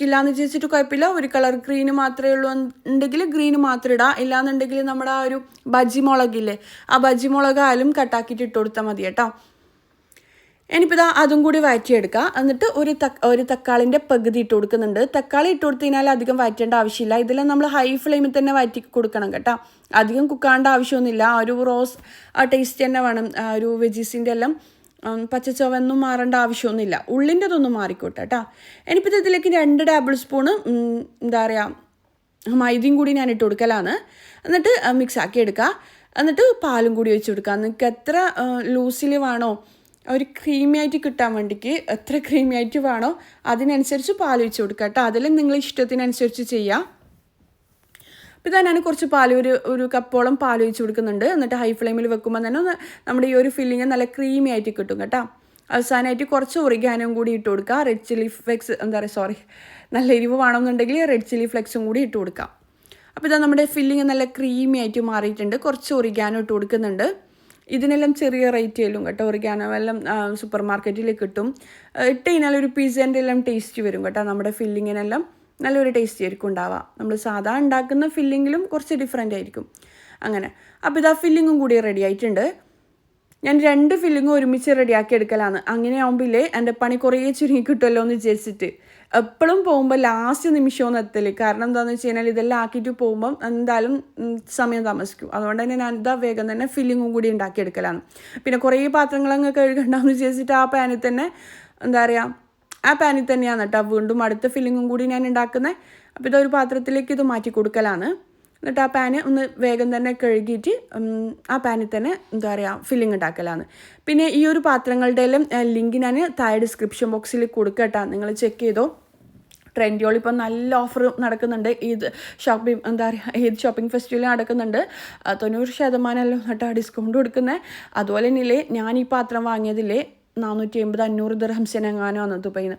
ഇല്ലയെന്ന് ചോദിച്ചിട്ട് കുഴപ്പമില്ല. ഒരു കളർ ഗ്രീന് മാത്രമേ ഉള്ളൂ ഉണ്ടെങ്കിൽ ഗ്രീന് മാത്രം ഇടാം. ഇല്ലാന്നുണ്ടെങ്കിൽ നമ്മുടെ ആ ഒരു ബജി മുളകില്ലേ, ആ ബജി മുളകായാലും കട്ടാക്കിയിട്ട് ഇട്ട് കൊടുത്താൽ മതി കേട്ടോ. ഇനിയിപ്പോൾ അതും കൂടി വഴറ്റിയെടുക്കുക. എന്നിട്ട് ഒരു തക്കാളിൻ്റെ പകുതി ഇട്ട് കൊടുക്കുന്നുണ്ട്. തക്കാളി ഇട്ട് കൊടുത്തു കഴിഞ്ഞാൽ അധികം വഴറ്റേണ്ട ആവശ്യമില്ല. ഇതെല്ലാം നമ്മൾ ഹൈ ഫ്ലെയിമിൽ തന്നെ വഴറ്റി കൊടുക്കണം കേട്ടോ. അധികം കുക്കാണ്ട ആവശ്യമൊന്നുമില്ല. ആ ഒരു റോസ് ആ ടേസ്റ്റ് തന്നെ വേണം. ആ ഒരു വെജീസിൻ്റെ എല്ലാം പച്ചച്ചൊവൊന്നും മാറേണ്ട ആവശ്യമൊന്നുമില്ല. ഉള്ളിൻ്റെ അതൊന്നും മാറിക്കോട്ടെ കേട്ടോ. ഇനിയിപ്പോൾ ഇതിലേക്ക് 2 ടേബിൾ സ്പൂണ് എന്താ പറയുക മൈദയും കൂടി ഞാൻ ഇട്ട് കൊടുക്കലാണ്. എന്നിട്ട് മിക്സ് ആക്കി എടുക്കുക. എന്നിട്ട് പാലും കൂടി ഒഴിച്ച് കൊടുക്കുക. നിങ്ങൾക്ക് എത്ര ലൂസിൽ വേണോ, ഒരു ക്രീമി ആയിട്ട് കിട്ടാൻ വേണ്ടിക്ക് എത്ര ക്രീമി ആയിട്ട് വേണോ അതിനനുസരിച്ച് പാൽ ഒഴിച്ച് കൊടുക്കുക കേട്ടോ. അതിലും നിങ്ങൾ ഇഷ്ടത്തിനനുസരിച്ച് ചെയ്യാം. അപ്പോൾ ഇതാ ഞാൻ കുറച്ച് പാൽ ഒരു കപ്പോളം പാൽ ഒഴിച്ച് കൊടുക്കുന്നുണ്ട്. എന്നിട്ട് ഹൈ ഫ്ലെയിമിൽ വെക്കുമ്പോൾ തന്നെ നമ്മുടെ ഈ ഒരു ഫില്ലിങ് നല്ല ക്രീമി ആയിട്ട് കിട്ടും കേട്ടോ. അവസാനമായിട്ട് കുറച്ച് ഒറിഗാനോയും കൂടി ഇട്ട് കൊടുക്കുക. റെഡ് ചില്ലി ഫ്ലെക്സ് നല്ല എരിവ് വേണമെന്നുണ്ടെങ്കിൽ റെഡ് ചില്ലി ഫ്ലെക്സും കൂടി ഇട്ട് കൊടുക്കാം. അപ്പോൾ ഇതാ നമ്മുടെ ഫില്ലിങ് നല്ല ക്രീമി ആയിട്ട് മാറിയിട്ടുണ്ട്. കുറച്ച് ഒറിഗാനോ ഇട്ട് കൊടുക്കുന്നുണ്ട്. ഇതിനെല്ലാം ചെറിയ റേറ്റ് ചെല്ലും കേട്ടോ. ഒറിഗാനോ എല്ലാം സൂപ്പർ മാർക്കറ്റിൽ കിട്ടും. ഇട്ട് കഴിഞ്ഞാൽ ഒരു പിസ്സേൻ്റെ എല്ലാം ടേസ്റ്റ് വരും കേട്ടോ. നമ്മുടെ ഫില്ലിങ്ങിനെല്ലാം നല്ലൊരു ടേസ്റ്റ് ആയിരിക്കും ഉണ്ടാവുക. നമ്മൾ സാധാ ഉണ്ടാക്കുന്ന ഫില്ലിങ്ങിലും കുറച്ച് ഡിഫറെൻ്റ് ആയിരിക്കും. അങ്ങനെ അപ്പോൾ ഇതാ ഫില്ലിങ്ങും കൂടി റെഡി ആയിട്ടുണ്ട്. ഞാൻ 2 ഫില്ലിങ്ങും ഒരുമിച്ച് റെഡിയാക്കി എടുക്കലാണ്. അങ്ങനെ ആകുമ്പോഴേ എൻ്റെ പണി കുറേ ചുരുങ്ങി കിട്ടുമല്ലോ എന്ന് വിചാരിച്ചിട്ട് എപ്പോഴും പോകുമ്പോൾ ലാസ്റ്റ് നിമിഷമൊന്നും എത്തല്. കാരണം എന്താണെന്ന് വെച്ച് കഴിഞ്ഞാൽ ഇതെല്ലാം ആക്കിയിട്ട് പോകുമ്പം എന്തായാലും സമയം താമസിക്കും. അതുകൊണ്ട് തന്നെ ഞാനിതാ വേഗം തന്നെ ഫില്ലിങ്ങും കൂടി ഉണ്ടാക്കിയെടുക്കലാണ്. പിന്നെ കുറേ പാത്രങ്ങളങ്ങ് കഴുകണ്ടെന്ന് വിചാരിച്ചിട്ട് ആ പാനിൽ തന്നെ എന്താ പറയുക, ആ പാനിൽ തന്നെയാണ് കേട്ടോ വീണ്ടും അടുത്ത ഫില്ലിങ്ങും കൂടി ഞാൻ ഉണ്ടാക്കുന്നത്. അപ്പോൾ ഇതൊരു പാത്രത്തിലേക്ക് ഇത് മാറ്റി കൊടുക്കലാണ്. എന്നിട്ട് ആ പാന് ഒന്ന് വേഗം തന്നെ കഴുകിയിട്ട് ആ പാനിൽ തന്നെ എന്താ പറയുക ഫില്ലിങ് ഉണ്ടാക്കലാണ്. പിന്നെ ഈ ഒരു പാത്രങ്ങളുടെ എല്ലാം ലിങ്ക് ഞാൻ താഴെ ഡിസ്ക്രിപ്ഷൻ ബോക്സിൽ കൊടുക്കട്ടോ. നിങ്ങൾ ചെക്ക് ചെയ്തോ. ട്രെൻഡിയോൾ ഇപ്പോൾ നല്ല ഓഫർ നടക്കുന്നുണ്ട്. ഈദ് ഷോപ്പിംഗ് ഫെസ്റ്റിവൽ നടക്കുന്നുണ്ട്. 90% കേട്ടോ ഡിസ്കൗണ്ട് കൊടുക്കുന്നത്. അതുപോലെ തന്നെയില്ലേ ഞാൻ ഈ പാത്രം വാങ്ങിയതില്ലേ 480-500 ദിർഹംസിനെങ്ങാനോ ആണ് ദുബൈയിൽ നിന്ന്.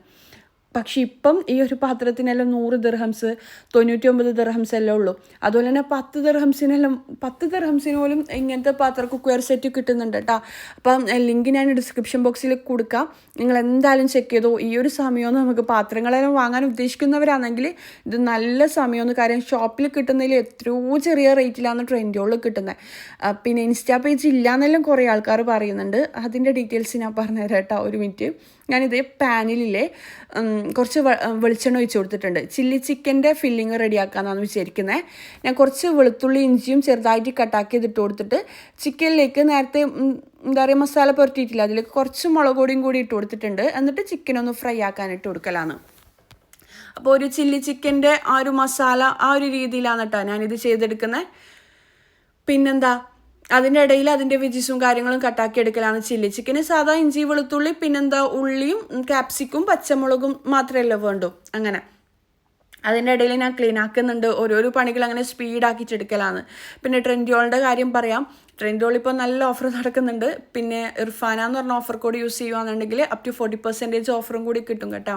പക്ഷെ ഇപ്പം ഈ ഒരു പാത്രത്തിനെല്ലാം 100 ദിർഹംസ് 99 ദിർഹംസ് എല്ലാം ഉള്ളൂ. അതുപോലെ തന്നെ 10 ദിർഹംസിന് പോലും ഇങ്ങനത്തെ പാത്രം കുക്ക്വെയർ സെറ്റ് കിട്ടുന്നുണ്ട് കേട്ടോ. അപ്പം ലിങ്ക് ഞാൻ ഡിസ്ക്രിപ്ഷൻ ബോക്സിൽ കൊടുക്കാം. നിങ്ങൾ എന്തായാലും ചെക്ക് ചെയ്തോ. ഈ ഒരു സമയമൊന്നും നമുക്ക് പാത്രങ്ങളെല്ലാം വാങ്ങാൻ ഉദ്ദേശിക്കുന്നവരാണെങ്കിൽ ഇത് നല്ല സമയമൊന്നും. കാര്യം ഷോപ്പിൽ കിട്ടുന്നതിൽ എത്രയോ ചെറിയ റേറ്റിലാണ് ട്രെൻഡുകളിൽ കിട്ടുന്നത്. പിന്നെ ഇൻസ്റ്റാ പേജ് ഇല്ലയെന്നെല്ലാം കുറേ ആൾക്കാർ പറയുന്നുണ്ട്. അതിൻ്റെ ഡീറ്റെയിൽസ് ഞാൻ പറഞ്ഞുതരാം കേട്ടോ. ഒരു മിനിറ്റ്. ഞാനിത് പാനിലെ കുറച്ച് വെളിച്ചെണ്ണ ഒഴിച്ച് കൊടുത്തിട്ടുണ്ട്. ചില്ലി ചിക്കൻ്റെ ഫില്ലിങ് റെഡിയാക്കാമെന്നാണ് വിചാരിക്കുന്നത്. ഞാൻ കുറച്ച് വെളുത്തുള്ളി ഇഞ്ചിയും ചെറുതായിട്ട് കട്ടാക്കി ഇട്ട് കൊടുത്തിട്ട് ചിക്കനിലേക്ക് നേരത്തെ എന്താ പറയുക മസാല പുരട്ടിയിട്ടില്ല, അതിലേക്ക് കുറച്ച് മുളക് പൊടിയും കൂടി ഇട്ട് കൊടുത്തിട്ടുണ്ട്. എന്നിട്ട് ചിക്കനൊന്ന് ഫ്രൈ ആക്കാൻ ഇട്ട് കൊടുക്കലാണ്. അപ്പോൾ ഒരു ചില്ലി ചിക്കൻ്റെ ആ ഒരു മസാല ആ ഒരു രീതിയിലാണ് കേട്ടോ ഞാനിത് ചെയ്തെടുക്കുന്നത്. പിന്നെന്താ അതിൻ്റെ ഇടയിൽ അതിൻ്റെ വെജിസും കാര്യങ്ങളും കട്ടാക്കി എടുക്കലാണ്. ചില്ലി ചിക്കന് സാധാ ഇഞ്ചി വെളുത്തുള്ളി പിന്നെന്താ ഉള്ളിയും ക്യാപ്സിക്കും പച്ചമുളകും മാത്രമല്ല വേണ്ടു. അങ്ങനെ അതിൻ്റെ ഇടയിൽ ഞാൻ ക്ലീൻ ആക്കുന്നുണ്ട്. ഓരോരോ പണികൾ അങ്ങനെ സ്പീഡാക്കിയിട്ടെടുക്കലാണ്. പിന്നെ ട്രെൻഡ്യോളിൻ്റെ കാര്യം പറയാം. ട്രെൻഡ്യോൾ ഇപ്പോൾ നല്ല ഓഫർ നടക്കുന്നുണ്ട്. പിന്നെ ഇർഫാന എന്ന് പറഞ്ഞ ഓഫർ കോഡ് യൂസ് ചെയ്യുകയാണെന്നുണ്ടെങ്കിൽ up to 40% ഓഫറും കൂടി കിട്ടും കേട്ടോ.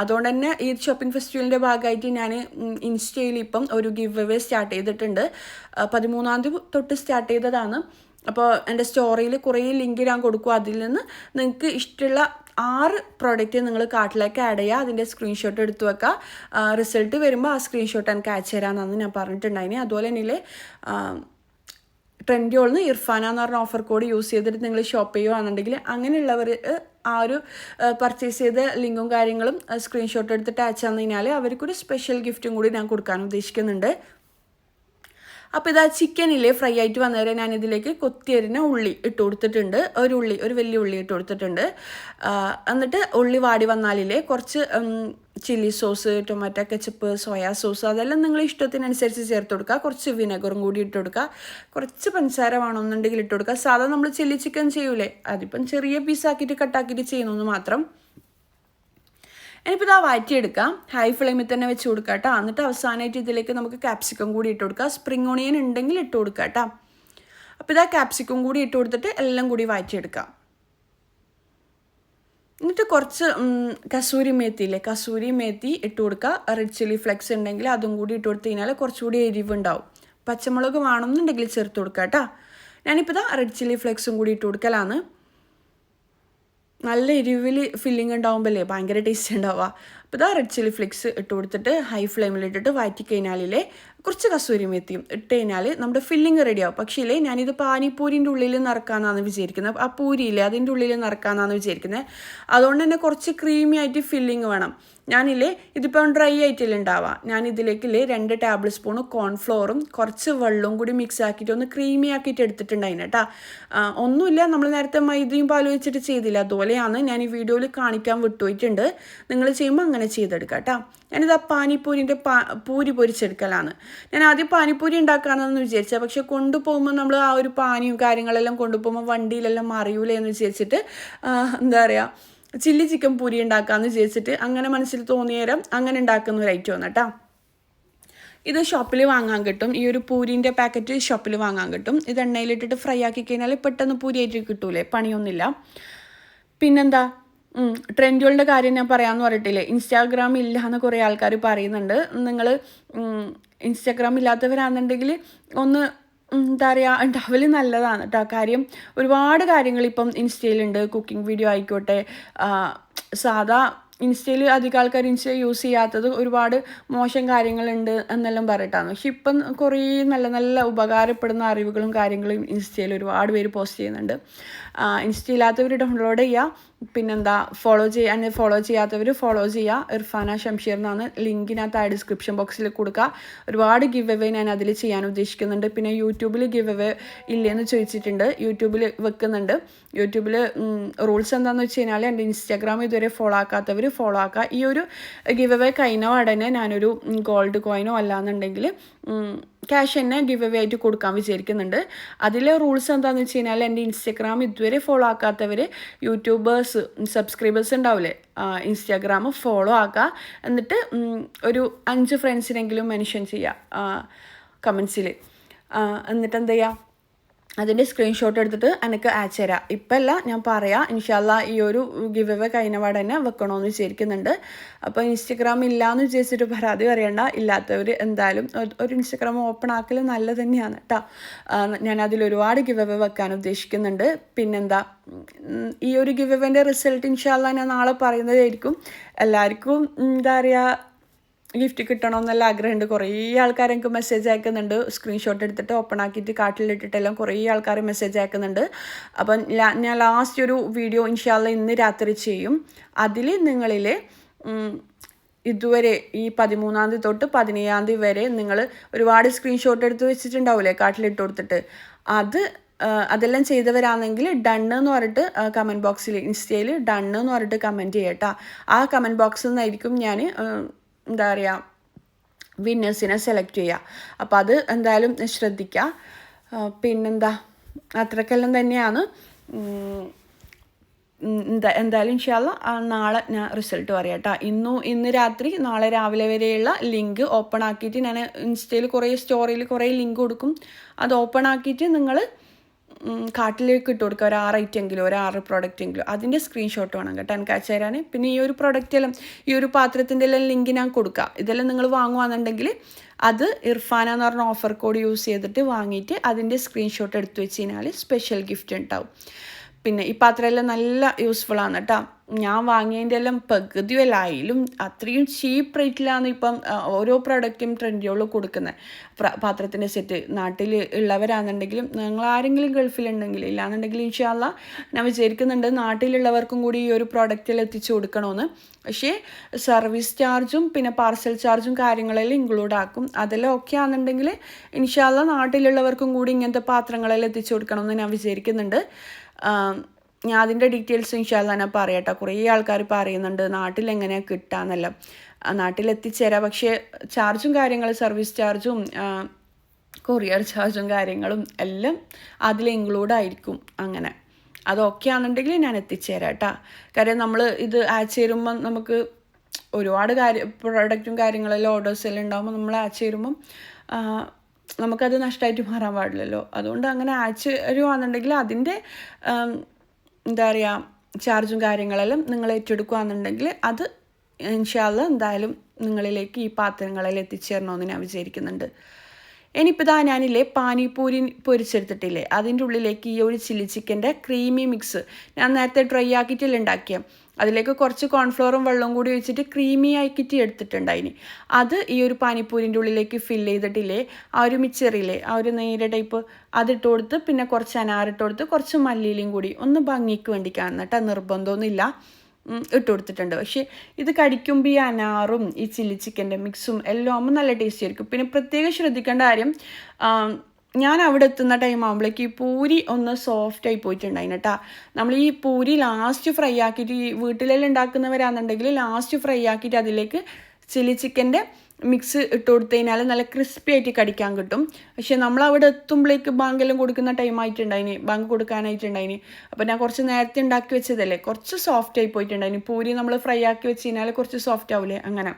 അതുകൊണ്ട് തന്നെ ഈ ഷോപ്പിംഗ് ഫെസ്റ്റിവലിൻ്റെ ഭാഗമായിട്ട് ഞാൻ ഇൻസ്റ്റയിൽ ഇപ്പം ഒരു ഗിവ് അവേ സ്റ്റാർട്ട് ചെയ്തിട്ടുണ്ട്. 13-ാം തീയതി തൊട്ട് സ്റ്റാർട്ട് ചെയ്തതാണ്. അപ്പോൾ എൻ്റെ സ്റ്റോറിയിൽ കുറേ ലിങ്ക് ഞാൻ കൊടുക്കും. അതിൽ നിന്ന് നിങ്ങൾക്ക് ഇഷ്ടമുള്ള 6 പ്രോഡക്റ്റ് നിങ്ങൾ കാർട്ടിലേക്ക് ആഡ് ചെയ്യുക. അതിൻ്റെ സ്ക്രീൻഷോട്ട് എടുത്ത് വെക്കുക. റിസൾട്ട് വരുമ്പോൾ ആ സ്ക്രീൻഷോട്ട് എനിക്ക് അയച്ചു തരാമെന്നാണ് ഞാൻ പറഞ്ഞിട്ടുണ്ടായിന്. അതുപോലെ തന്നെ ട്രെൻഡ്യോളിന് ഇർഫാന എന്ന് പറഞ്ഞ ഓഫർ കോഡ് യൂസ് ചെയ്തിട്ട് നിങ്ങൾ ഷോപ്പ് ചെയ്യുകയാണെന്നുണ്ടെങ്കിൽ അങ്ങനെയുള്ളവർ ആ ഒരു പർച്ചേസ് ചെയ്ത ലിങ്കും കാര്യങ്ങളും സ്ക്രീൻഷോട്ട് എടുത്തിട്ട് അയച്ചു തന്നു കഴിഞ്ഞാൽ അവർക്കൊരു സ്പെഷ്യൽ ഗിഫ്റ്റും കൂടി ഞാൻ കൊടുക്കാൻ ഉദ്ദേശിക്കുന്നുണ്ട്. അപ്പോൾ ഇതാ ചിക്കനില്ലേ ഫ്രൈ ആയിട്ട് വന്നവരെ ഞാനിതിലേക്ക് കൊത്തിയരിഞ്ഞ ഉള്ളി ഇട്ട് കൊടുത്തിട്ടുണ്ട്. ഒരു വലിയ ഉള്ളി ഇട്ട് കൊടുത്തിട്ടുണ്ട്. എന്നിട്ട് ഉള്ളി വാടി വന്നാലില്ലേ കുറച്ച് chilli sauce, tomato ketchup, soya sauce അതെല്ലാം നിങ്ങൾ ഇഷ്ടത്തിനനുസരിച്ച് ചേർത്ത് കൊടുക്കുക. കുറച്ച് വിനെഗറും കൂടി ഇട്ട് കൊടുക്കുക. കുറച്ച് പഞ്ചസാര വേണമെന്നുണ്ടെങ്കിൽ ഇട്ട് കൊടുക്കുക. സാധാരണ നമ്മൾ ചില്ലി ചിക്കൻ ചെയ്യൂലേ, അതിപ്പം ചെറിയ പീസാക്കിയിട്ട് കട്ടാക്കിയിട്ട് ചെയ്യുന്നു മാത്രം. ഇനിയിപ്പോൾ ഇതാ വാറ്റിയെടുക്കാം. ഹൈ ഫ്ലെയിമിൽ തന്നെ വെച്ച് കൊടുക്കുക കേട്ടോ. എന്നിട്ട് അവസാനമായിട്ട് ഇതിലേക്ക് നമുക്ക് ക്യാപ്സിക്കം കൂടി ഇട്ട് കൊടുക്കുക. സ്പ്രിംഗ് ഓണിയൻ ഉണ്ടെങ്കിൽ ഇട്ട് കൊടുക്കുക കേട്ടോ. അപ്പോൾ ഇതാ ക്യാപ്സിക്കം കൂടി ഇട്ട് കൊടുത്തിട്ട് എല്ലാം കൂടി വാറ്റിയെടുക്കാം. എന്നിട്ട് കുറച്ച് കസൂരി മേത്തി ഇട്ട് കൊടുക്കുക. റെഡ് ചില്ലി ഫ്ലെക്സ് ഉണ്ടെങ്കിൽ അതും കൂടി ഇട്ട് കൊടുത്തു കഴിഞ്ഞാൽ കുറച്ചുകൂടി എരിവുണ്ടാവും. പച്ചമുളക് വേണമെന്നുണ്ടെങ്കിൽ ചേർത്ത് കൊടുക്കുക കേട്ടോ. ഞാനിപ്പോൾ ഇതാ റെഡ് ചില്ലി ഫ്ലെക്സും കൂടി ഇട്ട് കൊടുക്കലാണ്. നല്ല എരിവിൽ ഫില്ലിങ് ഉണ്ടാവുമ്പോഴല്ലേ ഭയങ്കര ടേസ്റ്റ് ഉണ്ടാവുക. അപ്പോൾ ഇതാ റെഡ് ചില്ലി ഫ്ലെക്സ് ഇട്ട് കൊടുത്തിട്ട് ഹൈ ഫ്ലെയിമിലിട്ടിട്ട് വാറ്റി കഴിഞ്ഞാലില്ലേ കുറച്ച് കസൂരി മെത്തിയും ഇട്ട് കഴിഞ്ഞാൽ നമ്മുടെ ഫില്ലിങ് റെഡിയാവും. പക്ഷേ ഞാനിത് പാനിപ്പൂരിൻ്റെ ഉള്ളിൽ നിറക്കാമെന്നാണ് വിചാരിക്കുന്നത്. ആ പൂരിയില്ലേ അതിൻ്റെ ഉള്ളിൽ നിറക്കാമെന്നാണ് വിചാരിക്കുന്നത്. അതുകൊണ്ട് തന്നെ കുറച്ച് ക്രീമി ആയിട്ട് ഫില്ലിങ് വേണം. ഇതിപ്പം ഡ്രൈ ആയിട്ടില്ല ഉണ്ടാവുക. ഞാനിതിലേക്കില്ലേ 2 ടേബിൾ സ്പൂൺ കോൺഫ്ലോറും കുറച്ച് വെള്ളവും കൂടി മിക്സ് ആക്കിയിട്ട് ഒന്ന് ക്രീമി ആക്കിയിട്ട് എടുത്തിട്ടുണ്ടായിന് കേട്ടോ. ഒന്നുമില്ല, നമ്മൾ നേരത്തെ മൈദയും പാലും വെച്ചിട്ട് ചെയ്തില്ല, അതുപോലെയാണ് ഞാൻ ഈ വീഡിയോയിൽ കാണിക്കാൻ വിട്ടുപോയിട്ടുണ്ട്. നിങ്ങൾ ചെയ്യുമ്പോൾ അങ്ങനെ ചെയ്തെടുക്കാം കേട്ടോ. ഞാനിത് ആ പാനിപ്പൂരിൻ്റെ പൂരി പൊരിച്ചെടുക്കലാണ്. ഞാൻ ആദ്യം പാനിപ്പൂരി ഉണ്ടാക്കാമെന്ന് വിചാരിച്ചത്. പക്ഷെ കൊണ്ടുപോകുമ്പോൾ നമ്മൾ ആ ഒരു പാനിയും കാര്യങ്ങളെല്ലാം കൊണ്ടുപോകുമ്പോൾ വണ്ടിയിലെല്ലാം മറിയൂലേ എന്ന് വിചാരിച്ചിട്ട് എന്താ പറയുക ചില്ലി ചിക്കൻ പൂരി ഉണ്ടാക്കാമെന്ന് വിചാരിച്ചിട്ട് അങ്ങനെ മനസ്സിൽ തോന്നിയേരം അങ്ങനെ ഉണ്ടാക്കുന്ന ഒരു ഐറ്റം ആണ് കേട്ടോ. ഇത് ഷോപ്പിൽ വാങ്ങാൻ കിട്ടും. ഈ ഒരു പൂരിൻ്റെ പാക്കറ്റ് ഷോപ്പിൽ വാങ്ങാൻ കിട്ടും. ഇത് എണ്ണയിലിട്ടിട്ട് ഫ്രൈ ആക്കി കഴിഞ്ഞാൽ പെട്ടെന്ന് പൂരിയായിട്ട് കിട്ടൂലേ, പണിയൊന്നുമില്ല. പിന്നെന്താ ട്രെൻഡുകളുടെ കാര്യം ഞാൻ പറയാമെന്ന് പറഞ്ഞിട്ടില്ലേ. ഇൻസ്റ്റാഗ്രാം ഇല്ല എന്ന് കുറേ ആൾക്കാർ പറയുന്നുണ്ട്. നിങ്ങൾ ഇൻസ്റ്റാഗ്രാം ഇല്ലാത്തവരാണെന്നുണ്ടെങ്കിൽ ഒന്ന് എന്താ പറയുക ഉണ്ടാവൽ നല്ലതാണ് കേട്ടോ. കാര്യം ഒരുപാട് കാര്യങ്ങൾ ഇപ്പം ഇൻസ്റ്റയിലുണ്ട്. കുക്കിംഗ് വീഡിയോ ആയിക്കോട്ടെ, സാധാ ഇൻസ്റ്റയിൽ അധികം ആൾക്കാർ ഇൻസ്റ്റ യൂസ് ചെയ്യാത്തത് ഒരുപാട് മോശം കാര്യങ്ങളുണ്ട് എന്നെല്ലാം പറയട്ടാണ്. പക്ഷെ ഇപ്പം കുറേ നല്ല നല്ല ഉപകാരപ്പെടുന്ന അറിവുകളും കാര്യങ്ങളും ഇൻസ്റ്റയിൽ ഒരുപാട് പേര് പോസ്റ്റ് ചെയ്യുന്നുണ്ട്. ഇൻസ്റ്റ ഇല്ലാത്തവർ ഡൗൺലോഡ് ചെയ്യുക. പിന്നെന്താ ഫോളോ ചെയ്യാത്തവർ ഫോളോ ചെയ്യുക. ഇർഫാന ഷംഷീർ എന്നാണ്. ലിങ്കിനകത്ത് ഡിസ്ക്രിപ്ഷൻ ബോക്സിൽ കൊടുക്കുക. ഒരുപാട് ഗിവ് അവേ ഞാൻ അതിൽ ചെയ്യാൻ ഉദ്ദേശിക്കുന്നുണ്ട്. പിന്നെ യൂട്യൂബിൽ ഗിവ് അവേ ഇല്ലയെന്ന് ചോദിച്ചിട്ടുണ്ട്. യൂട്യൂബിൽ വെക്കുന്നുണ്ട്. യൂട്യൂബിൽ റൂൾസ് എന്താണെന്ന് വെച്ച് കഴിഞ്ഞാൽ എൻ്റെ ഇൻസ്റ്റാഗ്രാം ഇതുവരെ ഫോളോ ആക്കാത്തവർ ഫോളോ ആക്കുക. ഈ ഒരു ഗിവ് അവേ കഴിഞ്ഞ ഉടനെ ഞാനൊരു ഗോൾഡ് കോയിനോ അല്ലാന്നുണ്ടെങ്കിൽ ക്യാഷ് തന്നെ ഗിവ് അവേ ആയിട്ട് കൊടുക്കാൻ വിചാരിക്കുന്നുണ്ട്. അതിലെ റൂൾസ് എന്താണെന്ന് വെച്ച് കഴിഞ്ഞാൽ എൻ്റെ ഇൻസ്റ്റാഗ്രാം ഇതുവരെ ഫോളോ ആക്കാത്തവർ യൂട്യൂബേഴ്സ് സബ്സ്ക്രൈബേഴ്സ് ഉണ്ടാവില്ലേ, ഇൻസ്റ്റാഗ്രാം ഫോളോ ആക്കുക. എന്നിട്ട് ഒരു 5 ഫ്രണ്ട്സിനെങ്കിലും മെൻഷൻ ചെയ്യുക കമൻസിൽ. എന്നിട്ട് എന്താ ചെയ്യുക അതിൻ്റെ സ്ക്രീൻഷോട്ട് എടുത്തിട്ട് എനിക്ക് അയച്ചു തരാം. ഇപ്പം അല്ല, ഞാൻ പറയാം. ഇൻഷാല്ലാ ഈ ഒരു ഗിവ് അവേ കഴിഞ്ഞപാട് തന്നെ വെക്കണമെന്ന് വിചാരിക്കുന്നുണ്ട്. അപ്പോൾ ഇൻസ്റ്റഗ്രാം ഇല്ലയെന്ന് വിചാരിച്ചിട്ട് പരാതി പറയണ്ട. ഇല്ലാത്തവർ എന്തായാലും ഒരു ഇൻസ്റ്റഗ്രാം ഓപ്പൺ ആക്കൽ നല്ലത് തന്നെയാണ് കേട്ടോ. ഞാൻ അതിലൊരുപാട് ഗിവ് അവേ വെക്കാൻ ഉദ്ദേശിക്കുന്നുണ്ട്. പിന്നെന്താ, ഈ ഒരു ഗിവ് അവേൻ്റെ റിസൾട്ട് ഇൻഷാല്ലാ ഞാൻ നാളെ പറയുന്നതായിരിക്കും. എല്ലാവർക്കും എന്താ പറയുക, ഗിഫ്റ്റ് കിട്ടണമെന്നുള്ള ആഗ്രഹമുണ്ട്. കുറേ ആൾക്കാർ എനിക്ക് മെസ്സേജ് അയക്കുന്നുണ്ട്. സ്ക്രീൻഷോട്ട് എടുത്തിട്ട് ഓപ്പൺ ആക്കിയിട്ട് കാട്ടിലിട്ടിട്ടെല്ലാം കുറേ ആൾക്കാർ മെസ്സേജ് അയക്കുന്നുണ്ട്. അപ്പം ഞാൻ ലാസ്റ്റ് ഒരു വീഡിയോ ഇൻഷാല്ലാ ഇന്ന് രാത്രി ചെയ്യും. അതിൽ നിങ്ങളിൽ ഇതുവരെ ഈ 13-ാം തീയതി തൊട്ട് 17-ാം തീയതി വരെ നിങ്ങൾ ഒരുപാട് സ്ക്രീൻഷോട്ട് എടുത്ത് വെച്ചിട്ടുണ്ടാവില്ലേ കാട്ടിലിട്ട് കൊടുത്തിട്ട്, അതെല്ലാം ചെയ്തവരാണെങ്കിൽ ഡണ്ണ് എന്ന് പറഞ്ഞിട്ട് കമൻറ്റ് ബോക്സിൽ ഇൻസ്റ്റയിൽ ഡണ്ണ് എന്ന് പറഞ്ഞിട്ട് കമൻറ്റ് ചെയ്യട്ടോ. ആ കമൻറ്റ് ബോക്സിൽ നിന്നായിരിക്കും ഞാൻ എന്താ പറയുക വിന്നേഴ്സിനെ സെലക്ട് ചെയ്യുക. അപ്പോൾ അത് എന്തായാലും ശ്രദ്ധിക്കുക. പിന്നെന്താ, അത്രക്കെല്ലാം തന്നെയാണ്. എന്തായാലും ഇൻഷാല്ലാ നാളെ ഞാൻ റിസൾട്ട് പറയാം കേട്ടോ. ഇന്ന് രാത്രി നാളെ രാവിലെ വരെയുള്ള ലിങ്ക് ഓപ്പൺ ആക്കിയിട്ട് ഞാൻ ഇൻസ്റ്റയിൽ കുറേ സ്റ്റോറിയിൽ കുറേ ലിങ്ക് കൊടുക്കും. അത് ഓപ്പൺ ആക്കിയിട്ട് നിങ്ങൾ കാട്ടിലേക്ക് ഇട്ട് കൊടുക്കുക. ഒരു 6 ഐറ്റമെങ്കിലും ഒരു 6 പ്രോഡക്റ്റെങ്കിലും അതിൻ്റെ സ്ക്രീൻഷോട്ട് വേണം കേട്ടോ എനിക്ക് അയച്ചു തരാൻ. പിന്നെ ഈ ഒരു പ്രൊഡക്റ്റെല്ലാം ഈ ഒരു പാത്രത്തിൻ്റെ എല്ലാം ലിങ്ക് ഞാൻ കൊടുക്കാം. ഇതെല്ലാം നിങ്ങൾ വാങ്ങുകയാണെന്നുണ്ടെങ്കിൽ അത് ഇർഫാന എന്ന് പറഞ്ഞ ഓഫർ കോഡ് യൂസ് ചെയ്തിട്ട് വാങ്ങിയിട്ട് അതിൻ്റെ സ്ക്രീൻഷോട്ട് എടുത്തു വെച്ച് കഴിഞ്ഞാൽ സ്പെഷ്യൽ ഗിഫ്റ്റ് ഉണ്ടാവും. പിന്നെ ഈ പാത്രമെല്ലാം നല്ല യൂസ്ഫുള്ളാണ് കേട്ടോ. ഞാൻ വാങ്ങിയതിൻ്റെ എല്ലാം പകുതി വിലയിലും അത്രയും ചീപ്പ് റേറ്റിലാണ് ഇപ്പം ഓരോ പ്രൊഡക്റ്റും ട്രെൻഡുകളിൽ കൊടുക്കുന്നത്. പാത്രത്തിൻ്റെ സെറ്റ് നാട്ടിൽ ഉള്ളവരാണെന്നുണ്ടെങ്കിലും നിങ്ങൾ ആരെങ്കിലും ഗൾഫിലുണ്ടെങ്കിൽ ഇല്ലാന്നുണ്ടെങ്കിൽ ഇൻഷാല്ലാ ഞാൻ വിചാരിക്കുന്നുണ്ട് നാട്ടിലുള്ളവർക്കും കൂടി ഈ ഒരു പ്രൊഡക്റ്റിൽ എത്തിച്ചു കൊടുക്കണമെന്ന്. പക്ഷേ സർവീസ് ചാർജും പിന്നെ പാർസൽ ചാർജും കാര്യങ്ങളെല്ലാം ഇൻക്ലൂഡ് ആക്കും. അതെല്ലാം ഓക്കെ ആണെന്നുണ്ടെങ്കിൽ ഇൻഷാല്ലാ നാട്ടിലുള്ളവർക്കും കൂടി ഇങ്ങനത്തെ പാത്രങ്ങളെല്ലാം എത്തിച്ചു കൊടുക്കണമെന്ന് ഞാൻ വിചാരിക്കുന്നുണ്ട്. ഞാൻ അതിൻ്റെ ഡീറ്റെയിൽസ് ഇൻഷാല്ലാ ഞാൻ പറയട്ടെ. കുറേ ആൾക്കാർ പറയുന്നുണ്ട് നാട്ടിലെങ്ങനെയാണ് കിട്ടാമെന്നെല്ലാം. നാട്ടിലെത്തിച്ചേരാം, പക്ഷേ ചാർജും കാര്യങ്ങളും സർവീസ് ചാർജും കൊറിയർ ചാർജും കാര്യങ്ങളും എല്ലാം അതിൽ ഇൻക്ലൂഡ് ആയിരിക്കും. അങ്ങനെ അതൊക്കെ ആണെന്നുണ്ടെങ്കിൽ ഞാൻ എത്തിച്ചേരാം കേട്ടോ. കാര്യം നമ്മൾ ഇത് അയച്ചു തരുമ്പം നമുക്ക് ഒരുപാട് പ്രൊഡക്റ്റും കാര്യങ്ങളെല്ലാം ഓർഡേഴ്സെല്ലാം ഉണ്ടാകുമ്പോൾ നമ്മൾ അയച്ചു തരുമ്പം നമുക്കത് നഷ്ടമായിട്ട് മാറാൻ പാടില്ലല്ലോ. അതുകൊണ്ട് അങ്ങനെ അയച്ചു തരുവാണെന്നുണ്ടെങ്കിൽ അതിൻ്റെ എന്താ പറയുക ചാർജും കാര്യങ്ങളെല്ലാം നിങ്ങൾ ഏറ്റെടുക്കുകയാണെന്നുണ്ടെങ്കിൽ അത് ഇൻഷാല്ലാ എന്തായാലും നിങ്ങളിലേക്ക് ഈ പാത്രങ്ങളെല്ലാം എത്തിച്ചേരണമെന്ന് ഞാൻ വിചാരിക്കുന്നുണ്ട്. ഇനിയിപ്പോൾ ഇതാ ഞാനില്ലേ പാനിപൂരി പൊരിച്ചെടുത്തിട്ടില്ലേ അതിൻ്റെ ഉള്ളിലേക്ക് ഈ ഒരു ചില്ലി ചിക്കൻ്റെ ക്രീമി മിക്സ് ഞാൻ നേരത്തെ ഡ്രൈ ആക്കിയിട്ടില്ല ഉണ്ടാക്കിയ അതിലേക്ക് കുറച്ച് കോൺഫ്ലോറും വെള്ളവും കൂടി ഒഴിച്ചിട്ട് ക്രീമി ആക്കിയിട്ട് എടുത്തിട്ടുണ്ടായിന്. അത് ഈ ഒരു പാനിപ്പൂരിൻ്റെ ഉള്ളിലേക്ക് ഫില്ല് ചെയ്തിട്ടില്ലേ ആ ഒരു മിച്ചറില്ലേ ആ ഒരു നേരെ ടൈപ്പ് അതിട്ട് കൊടുത്ത് പിന്നെ കുറച്ച് അനാറിട്ട് കൊടുത്ത് കുറച്ച് മല്ലിയിലും കൂടി ഒന്ന് ഭംഗിക്ക് വേണ്ടി കാണുന്നിട്ട് നിർബന്ധമൊന്നുമില്ല ഇട്ട് കൊടുത്തിട്ടുണ്ട്. പക്ഷേ ഇത് കടിക്കുമ്പോൾ ഈ അനാറും ഈ ചില്ലി ചിക്കൻ്റെ മിക്സും എല്ലാം ആകുമ്പോൾ നല്ല ടേസ്റ്റി ആയിരിക്കും. പിന്നെ പ്രത്യേകം ശ്രദ്ധിക്കേണ്ട കാര്യം ഞാൻ അവിടെ എത്തുന്ന ടൈം ആകുമ്പോഴേക്ക് ഈ പൂരി ഒന്ന് സോഫ്റ്റായി പോയിട്ടുണ്ടായിന് കേട്ടോ. നമ്മൾ ഈ പൂരി ലാസ്റ്റ് ഫ്രൈ ആക്കിയിട്ട് ഈ വീട്ടിലെല്ലാം ഉണ്ടാക്കുന്നവരാണെന്നുണ്ടെങ്കിൽ ലാസ്റ്റ് ഫ്രൈ ആക്കിയിട്ട് അതിലേക്ക് ചില്ലി ചിക്കൻ്റെ മിക്സ് ഇട്ട് കൊടുത്തു കഴിഞ്ഞാൽ നല്ല ക്രിസ്പി ആയിട്ട് കടിക്കാൻ കിട്ടും. പക്ഷേ നമ്മളവിടെ എത്തുമ്പോഴേക്ക് ബാങ്കെല്ലാം കൊടുക്കുന്ന ടൈം ആയിട്ടുണ്ടായിന്, ബാങ്ക് കൊടുക്കാനായിട്ടുണ്ടായിന്. അപ്പോൾ ഞാൻ കുറച്ച് നേരത്തെ ഉണ്ടാക്കി വെച്ചതല്ലേ കുറച്ച് സോഫ്റ്റായി പോയിട്ടുണ്ടായിന്. പൂരി നമ്മൾ ഫ്രൈ ആക്കി വെച്ച് കഴിഞ്ഞാൽ കുറച്ച് സോഫ്റ്റ് ആവില്ലേ, അങ്ങനെ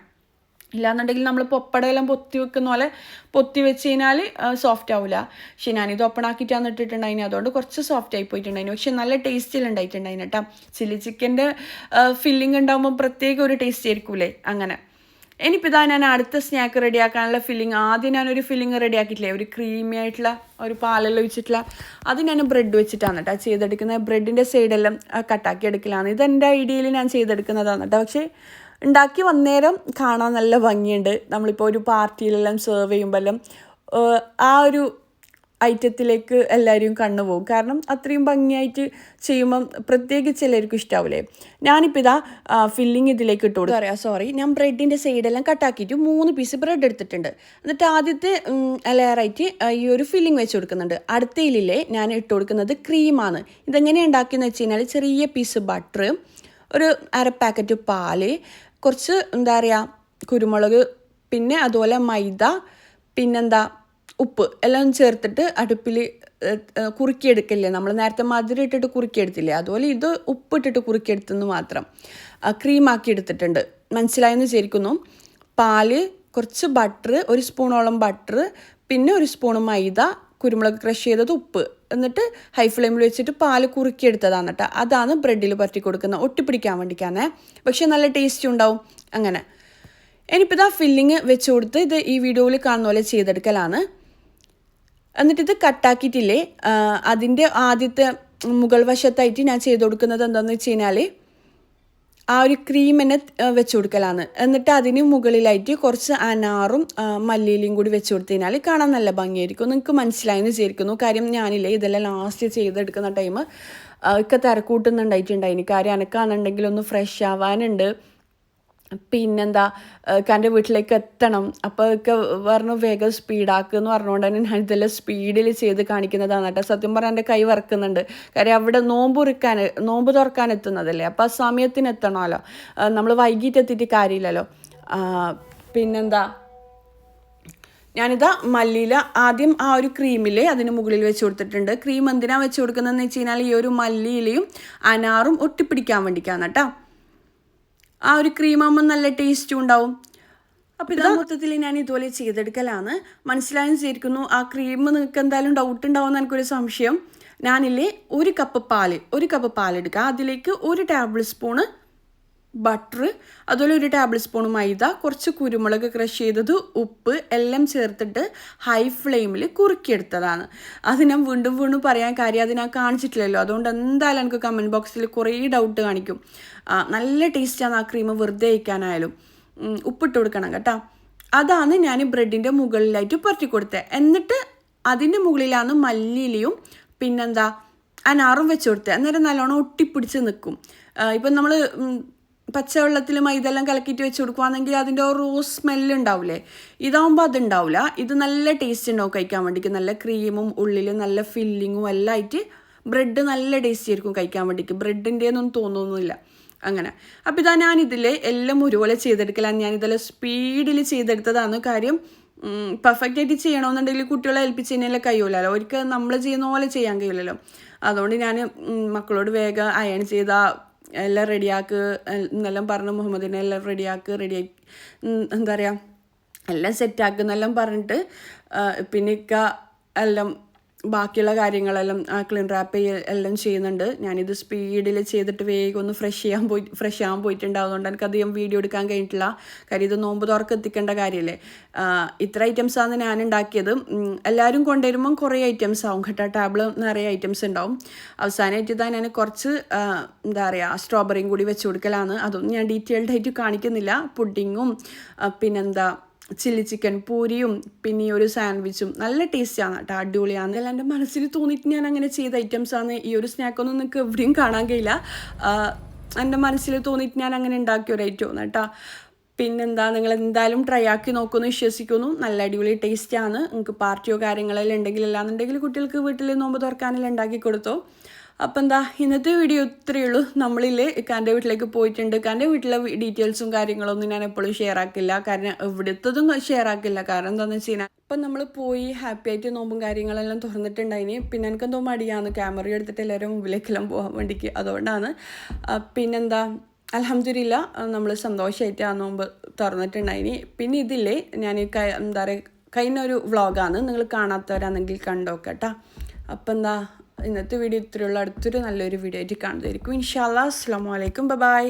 ഇല്ലാന്നുണ്ടെങ്കിൽ നമ്മൾ പൊപ്പടയെല്ലാം പൊത്തി വെക്കുന്ന പോലെ പൊത്തി വെച്ച് കഴിഞ്ഞാൽ സോഫ്റ്റ് ആവില്ല. പക്ഷേ ഞാനിത് ഓപ്പൺ ആക്കിയിട്ടാണ് ഇട്ടിട്ടുണ്ടായിന്, അതുകൊണ്ട് കുറച്ച് സോഫ്റ്റ് ആയി പോയിട്ടുണ്ടായിന്. പക്ഷേ നല്ല ടേസ്റ്റിൽ ഉണ്ടായിട്ടുണ്ടായിന് കേട്ടോ. ചില്ലി ചിക്കൻ്റെ ഫില്ലിംഗ് ഉണ്ടാകുമ്പോൾ പ്രത്യേക ഒരു ടേസ്റ്റ് ആയിരിക്കൂലേ, അങ്ങനെ. ഇനിയിപ്പോൾ ഇതാ ഞാൻ അടുത്ത സ്നാക്ക് റെഡിയാക്കാനുള്ള ഫില്ലിങ് ആദ്യം ഞാനൊരു ഫില്ലിങ് റെഡിയാക്കിയിട്ടില്ലേ ഒരു ക്രീമി ആയിട്ടുള്ള ഒരു പാലെല്ലാം ഒഴിച്ചിട്ടുള്ള അത് ഞാൻ ബ്രെഡ് വെച്ചിട്ടാണ് കേട്ടോ ചെയ്തെടുക്കുന്നത്. ബ്രെഡിൻ്റെ സൈഡെല്ലാം കട്ടാക്കി എടുക്കലാണ്. ഇതെൻ്റെ ഐഡിയയിൽ ഞാൻ ചെയ്തെടുക്കുന്നതാണ് കേട്ടോ. പക്ഷേ ഉണ്ടാക്കി വന്നേരം കാണാൻ നല്ല ഭംഗിയുണ്ട്. നമ്മളിപ്പോൾ ഒരു പാർട്ടിയിലെല്ലാം സെർവ് ചെയ്യുമ്പോഴെല്ലാം ആ ഒരു ഐറ്റത്തിലേക്ക് എല്ലാവരും കണ്ണുപോകും. കാരണം അത്രയും ഭംഗിയായിട്ട് ചെയ്യുമ്പം പ്രത്യേകിച്ച് എല്ലാവർക്കും ഇഷ്ടാവില്ലേ. ഞാനിപ്പോൾ ഇതാ ഫില്ലിങ് ഇതിലേക്ക് ഇട്ട് കൊടുക്കും. ഞാൻ ബ്രെഡിൻ്റെ സൈഡെല്ലാം കട്ടാക്കിയിട്ട് 3 പീസ് ബ്രെഡ് എടുത്തിട്ടുണ്ട്. എന്നിട്ട് ആദ്യത്തെ ലെയറായിട്ട് ഈ ഒരു ഫില്ലിങ് വെച്ച് കൊടുക്കുന്നുണ്ട്. അടുത്തയിലേ ഞാൻ ഇട്ട് കൊടുക്കുന്നത് ക്രീമാണ്. ഇതെങ്ങനെയാണ് ഉണ്ടാക്കിയെന്ന് വെച്ച് കഴിഞ്ഞാൽ ചെറിയ പീസ് ബട്ടർ, ഒരു 1/2 പാക്കറ്റ് പാല്, കുറച്ച് എന്താ പറയുക കുരുമുളക്, പിന്നെ അതുപോലെ മൈദ, പിന്നെന്താ ഉപ്പ് എല്ലാം ചേർത്തിട്ട് അടുപ്പിൽ കുറുക്കിയെടുക്കില്ലേ. നമ്മൾ നേരത്തെ മധുരം ഇട്ടിട്ട് കുറുക്കിയെടുത്തില്ലേ, അതുപോലെ ഇത് ഉപ്പിട്ടിട്ട് കുറുക്കിയെടുത്തെന്ന് മാത്രം. ക്രീമാക്കി എടുത്തിട്ടുണ്ട്. മനസ്സിലായെന്ന് വിചാരിക്കുന്നു. പാല്, കുറച്ച് ബട്ടർ, 1 സ്പൂണോളം ബട്ടർ, പിന്നെ 1 സ്പൂൺ മൈദ, കുരുമുളക് ക്രഷ് ചെയ്തത്, ഉപ്പ്, എന്നിട്ട് ഹൈ ഫ്ലെയിമിൽ വെച്ചിട്ട് പാൽ കുറുക്കിയെടുത്തതാണ് കേട്ടോ. അതാണ് ബ്രെഡിൽ പരട്ടി കൊടുക്കുന്നത്, ഒട്ടിപ്പിടിക്കാൻ വേണ്ടിക്കാന്നേ. പക്ഷെ നല്ല ടേസ്റ്റ് ഉണ്ടാവും. അങ്ങനെ ഇനിയിപ്പോൾ ഇതാ ഫില്ലിങ് വെച്ച് കൊടുത്ത് ഇത് ഈ വീഡിയോയിൽ കാണുന്ന പോലെ ചെയ്തെടുക്കലാണ്. എന്നിട്ടിത് കട്ടാക്കിയിട്ടില്ലേ, അതിൻ്റെ ആദ്യത്തെ മുകൾ വശത്തായിട്ട് ഞാൻ ചെയ്ത് കൊടുക്കുന്നത് എന്താണെന്ന് വെച്ച് കഴിഞ്ഞാൽ ആ ഒരു ക്രീം തന്നെ വെച്ച് കൊടുക്കലാണ്. എന്നിട്ട് അതിന് മുകളിലായിട്ട് കുറച്ച് അനാറും മല്ലിയിലയും കൂടി വെച്ച് കൊടുത്തു കഴിഞ്ഞാൽ കാണാൻ നല്ല ഭംഗിയായിരിക്കും. നിങ്ങൾക്ക് മനസ്സിലായെന്ന് വിചാരിക്കുന്നു. കാര്യം ഞാനില്ലേ ഇതെല്ലാം ലാസ്റ്റ് ചെയ്തെടുക്കുന്ന ടൈം ഒക്കെ തിരക്കൂട്ടുന്നുണ്ടായിട്ടുണ്ടായിന്. കാര്യം എനക്കാണെന്നുണ്ടെങ്കിൽ ഒന്ന് ഫ്രഷ് ആവാനുണ്ട്, പിന്നെന്താ എൻ്റെ വീട്ടിലേക്ക് എത്തണം. അപ്പോൾ ഒക്കെ പറഞ്ഞു വേഗം സ്പീഡാക്കുക എന്ന് പറഞ്ഞുകൊണ്ട് തന്നെ ഞാൻ ഇതെല്ലാം സ്പീഡിൽ ചെയ്ത് കാണിക്കുന്നതാണ് കേട്ടോ. സത്യം പറഞ്ഞാൽ എൻ്റെ കൈ വറക്കുന്നുണ്ട്. കാര്യം അവിടെ നോമ്പ് തുറക്കാൻ എത്തുന്നതല്ലേ, അപ്പോൾ ആ സമയത്തിന് എത്തണമല്ലോ. നമ്മൾ വൈകിട്ട് എത്തിയിട്ട് കാര്യമില്ലല്ലോ. പിന്നെന്താ ഞാനിതാ മല്ലിയില ആദ്യം ആ ഒരു ക്രീമിൽ അതിന് മുകളിൽ വെച്ച് കൊടുത്തിട്ടുണ്ട്. ക്രീം എന്തിനാണ് വെച്ച് കൊടുക്കുന്നതെന്ന് വെച്ച് കഴിഞ്ഞാൽ ഈ ഒരു മല്ലിയിലയും അനാറും ഒട്ടിപ്പിടിക്കാൻ വേണ്ടിയിട്ടാണ് കേട്ടോ. ആ ഒരു ക്രീമാകുമ്പോൾ നല്ല ടേസ്റ്റും ഉണ്ടാവും. അപ്പോൾ ഇതാ മൊത്തത്തിൽ ഞാൻ ഇതുപോലെ ചെയ്തെടുക്കലാണ്. മനസ്സിലായെന്ന് വിചാരിക്കുന്നു. ആ ക്രീം നിങ്ങൾക്ക് എന്തായാലും ഡൗട്ട് ഉണ്ടാവുമെന്ന് എനിക്കൊരു സംശയം. ഞാനില്ലേ ഒരു കപ്പ് പാൽ എടുക്കുക. അതിലേക്ക് 1 ടേബിൾ സ്പൂണ് ബട്ടർ, അതുപോലെ 1 ടേബിൾ സ്പൂൺ മൈദ, കുറച്ച് കുരുമുളക് ക്രഷ് ചെയ്തത്, ഉപ്പ് എല്ലാം ചേർത്തിട്ട് ഹൈ ഫ്ലെയിമിൽ കുറുക്കിയെടുത്തതാണ്. അത് ഞാൻ വീണ്ടും പറയാൻ കാര്യം അത് ഞാൻ കാണിച്ചിട്ടില്ലല്ലോ. അതുകൊണ്ട് എന്തായാലും എനിക്ക് കമൻറ്റ് ബോക്സിൽ കുറേ ഡൗട്ട് കാണിക്കും. നല്ല ടേസ്റ്റാണ് ആ ക്രീം വെറുതെ കഴിക്കാനായാലും. ഉപ്പിട്ട് കൊടുക്കണം കേട്ടോ. അതാണ് ഞാൻ ബ്രെഡിൻ്റെ മുകളിലായിട്ട് പുരട്ടി കൊടുത്തത്. എന്നിട്ട് അതിൻ്റെ മുകളിലാണ് മല്ലിയിലയും പിന്നെന്താ അനാറും വെച്ച് കൊടുത്തത്. അന്നേരം നല്ലോണം ഒട്ടിപ്പിടിച്ച് നിൽക്കും. ഇപ്പം നമ്മൾ പച്ചവെള്ളത്തിൽ മൈദെല്ലാം കലക്കിയിട്ട് വെച്ച് കൊടുക്കുകയാണെങ്കിൽ അതിൻ്റെ റോസ് സ്മെല്ല് ഉണ്ടാവില്ലേ, ഇതാവുമ്പോൾ അതുണ്ടാവില്ല. ഇത് നല്ല ടേസ്റ്റ് ഉണ്ടാവും കഴിക്കാൻ വേണ്ടിക്ക്. നല്ല ക്രീമും ഉള്ളിൽ നല്ല ഫില്ലിങ്ങും എല്ലാം ആയിട്ട് ബ്രെഡ് നല്ല ടേസ്റ്റ് ആയിരിക്കും കഴിക്കാൻ വേണ്ടിക്ക്. ബ്രെഡിൻ്റെയൊന്നും തോന്നുന്നില്ല. അങ്ങനെ അപ്പോൾ ഇതാ ഞാനിതിൽ എല്ലാം ഒരുപോലെ ചെയ്തെടുക്കലാണ്. ഞാനിതെല്ലാം സ്പീഡിൽ ചെയ്തെടുത്തതാണ്. കാര്യം പെർഫെക്റ്റ് ആയിട്ട് ചെയ്യണമെന്നുണ്ടെങ്കിൽ കുട്ടികളെ ഏൽപ്പിച്ച് കഴിഞ്ഞാൽ കഴിയില്ലല്ലോ. ഒരിക്കൽ നമ്മൾ ചെയ്യുന്ന പോലെ ചെയ്യാൻ കഴിയില്ലല്ലോ. അതുകൊണ്ട് ഞാൻ മക്കളോട് വേഗം അയൺ ചെയ്താൽ എല്ലാം റെഡിയാക്ക് എന്നെല്ലാം പറഞ്ഞ് മുഹമ്മദിനെ എല്ലാം റെഡിയാക്കി എന്താ പറയുക എല്ലാം സെറ്റാക്കുന്നെല്ലാം പറഞ്ഞിട്ട് പിന്നെ എല്ലാം ബാക്കിയുള്ള കാര്യങ്ങളെല്ലാം ക്ലീൻ റാപ്പ് എല്ലാം ചെയ്യുന്നുണ്ട്. ഞാനിത് സ്പീഡിൽ ചെയ്തിട്ട് വേഗം ഒന്ന് ഫ്രഷ് ആകാൻ പോയിട്ടുണ്ട്. അതുകൊണ്ട് എനിക്കധികം വീഡിയോ എടുക്കാൻ കഴിഞ്ഞിട്ടില്ല. കാര്യം ഇത് നോമ്പ് തുറക്ക് എത്തിക്കേണ്ട കാര്യമല്ലേ. ഇത്ര ഐറ്റംസാണ് ഞാൻ ഉണ്ടാക്കിയത്. എല്ലാവരും കൊണ്ടുവരുമ്പം കുറേ ഐറ്റംസ് ആവും കേട്ടോ. ടേബിൾ നിറയെ ഐറ്റംസ് ഉണ്ടാവും. അവസാനമായിട്ട് ഇതാ ഞാൻ കുറച്ച് എന്താ പറയുക സ്ട്രോബെറിയും കൂടി വെച്ച് കൊടുക്കലാണ്. അതൊന്നും ഞാൻ ഡീറ്റെയിൽഡ് ആയിട്ട് കാണിക്കുന്നില്ല. പുഡിങ്ങും പിന്നെന്താ ചില്ലി ചിക്കൻ പൂരിയും പിന്നെ ഈ ഒരു സാൻഡ്വിച്ചും നല്ല ടേസ്റ്റാണ് കേട്ടോ. അടിപൊളിയാണ്. അതെല്ലാം എൻ്റെ മനസ്സിൽ തോന്നിയിട്ട് ഞാൻ അങ്ങനെ ചെയ്ത ഐറ്റംസാണ്. ഈ ഒരു സ്നാക്കൊന്നും നിങ്ങൾക്ക് എവിടെയും കാണാൻ കഴിയില്ല. എൻ്റെ മനസ്സിൽ തോന്നിയിട്ട് ഞാൻ അങ്ങനെ ഉണ്ടാക്കിയ ഒരു ഐറ്റമാണ് കേട്ടോ. പിന്നെന്താ നിങ്ങൾ എന്തായാലും ട്രൈ ആക്കി നോക്കുമെന്ന് വിശ്വസിക്കുന്നു. നല്ല അടിപൊളി ടേസ്റ്റാണ്. നിങ്ങൾക്ക് പാർട്ടിയോ കാര്യങ്ങളെല്ലാം ഉണ്ടെങ്കിൽ അല്ലാന്നുണ്ടെങ്കിൽ കുട്ടികൾക്ക് വീട്ടിൽ നോമ്പ് തുറക്കാനെല്ലാം ഉണ്ടാക്കി കൊടുത്തോ. അപ്പം എന്താ ഇന്നത്തെ വീഡിയോ ഇത്രയേ ഉള്ളൂ. നമ്മളില്ലേ ഇക്കാൻ്റെ വീട്ടിലേക്ക് പോയിട്ടുണ്ട്. ഇക്കാൻ്റെ വീട്ടിലെ ഡീറ്റെയിൽസും കാര്യങ്ങളൊന്നും ഞാൻ എപ്പോഴും ഷെയർ ആക്കില്ല. കാരണം ഇവിടുത്തതും ഷെയർ ആക്കില്ല. കാരണം എന്താണെന്ന് വെച്ച് കഴിഞ്ഞാൽ ഇപ്പം നമ്മൾ പോയി ഹാപ്പി ആയിട്ട് നോമ്പും കാര്യങ്ങളെല്ലാം തുറന്നിട്ടുണ്ടായിന്. പിന്നെ എനിക്കെന്തോ മടിയാണ് ക്യാമറ എടുത്തിട്ട് എല്ലാവരും മുമ്പിലേക്കെല്ലാം പോകാൻ വേണ്ടിക്ക്. അതുകൊണ്ടാണ്. പിന്നെന്താ അൽഹംദുലില്ലാ നമ്മൾ സന്തോഷമായിട്ട് ആ നോമ്പ് തുറന്നിട്ടുണ്ടായിന്. പിന്നെ ഇതില്ലേ ഞാൻ എന്താ പറയുക കഴിഞ്ഞൊരു വ്ളോഗാണ്. നിങ്ങൾ കാണാത്തവരാണെങ്കിൽ കണ്ടോക്കട്ടാ. അപ്പം എന്താ ഇന്നത്തെ വീഡിയോ ഇത്രയുള്ള അടുത്തൊരു നല്ലൊരു വീഡിയോ ആയിട്ട് കാണുന്നതായിരിക്കും. ഇൻഷാ അല്ലാഹ്. അസ്സലാമു അലൈക്കും. ബൈ.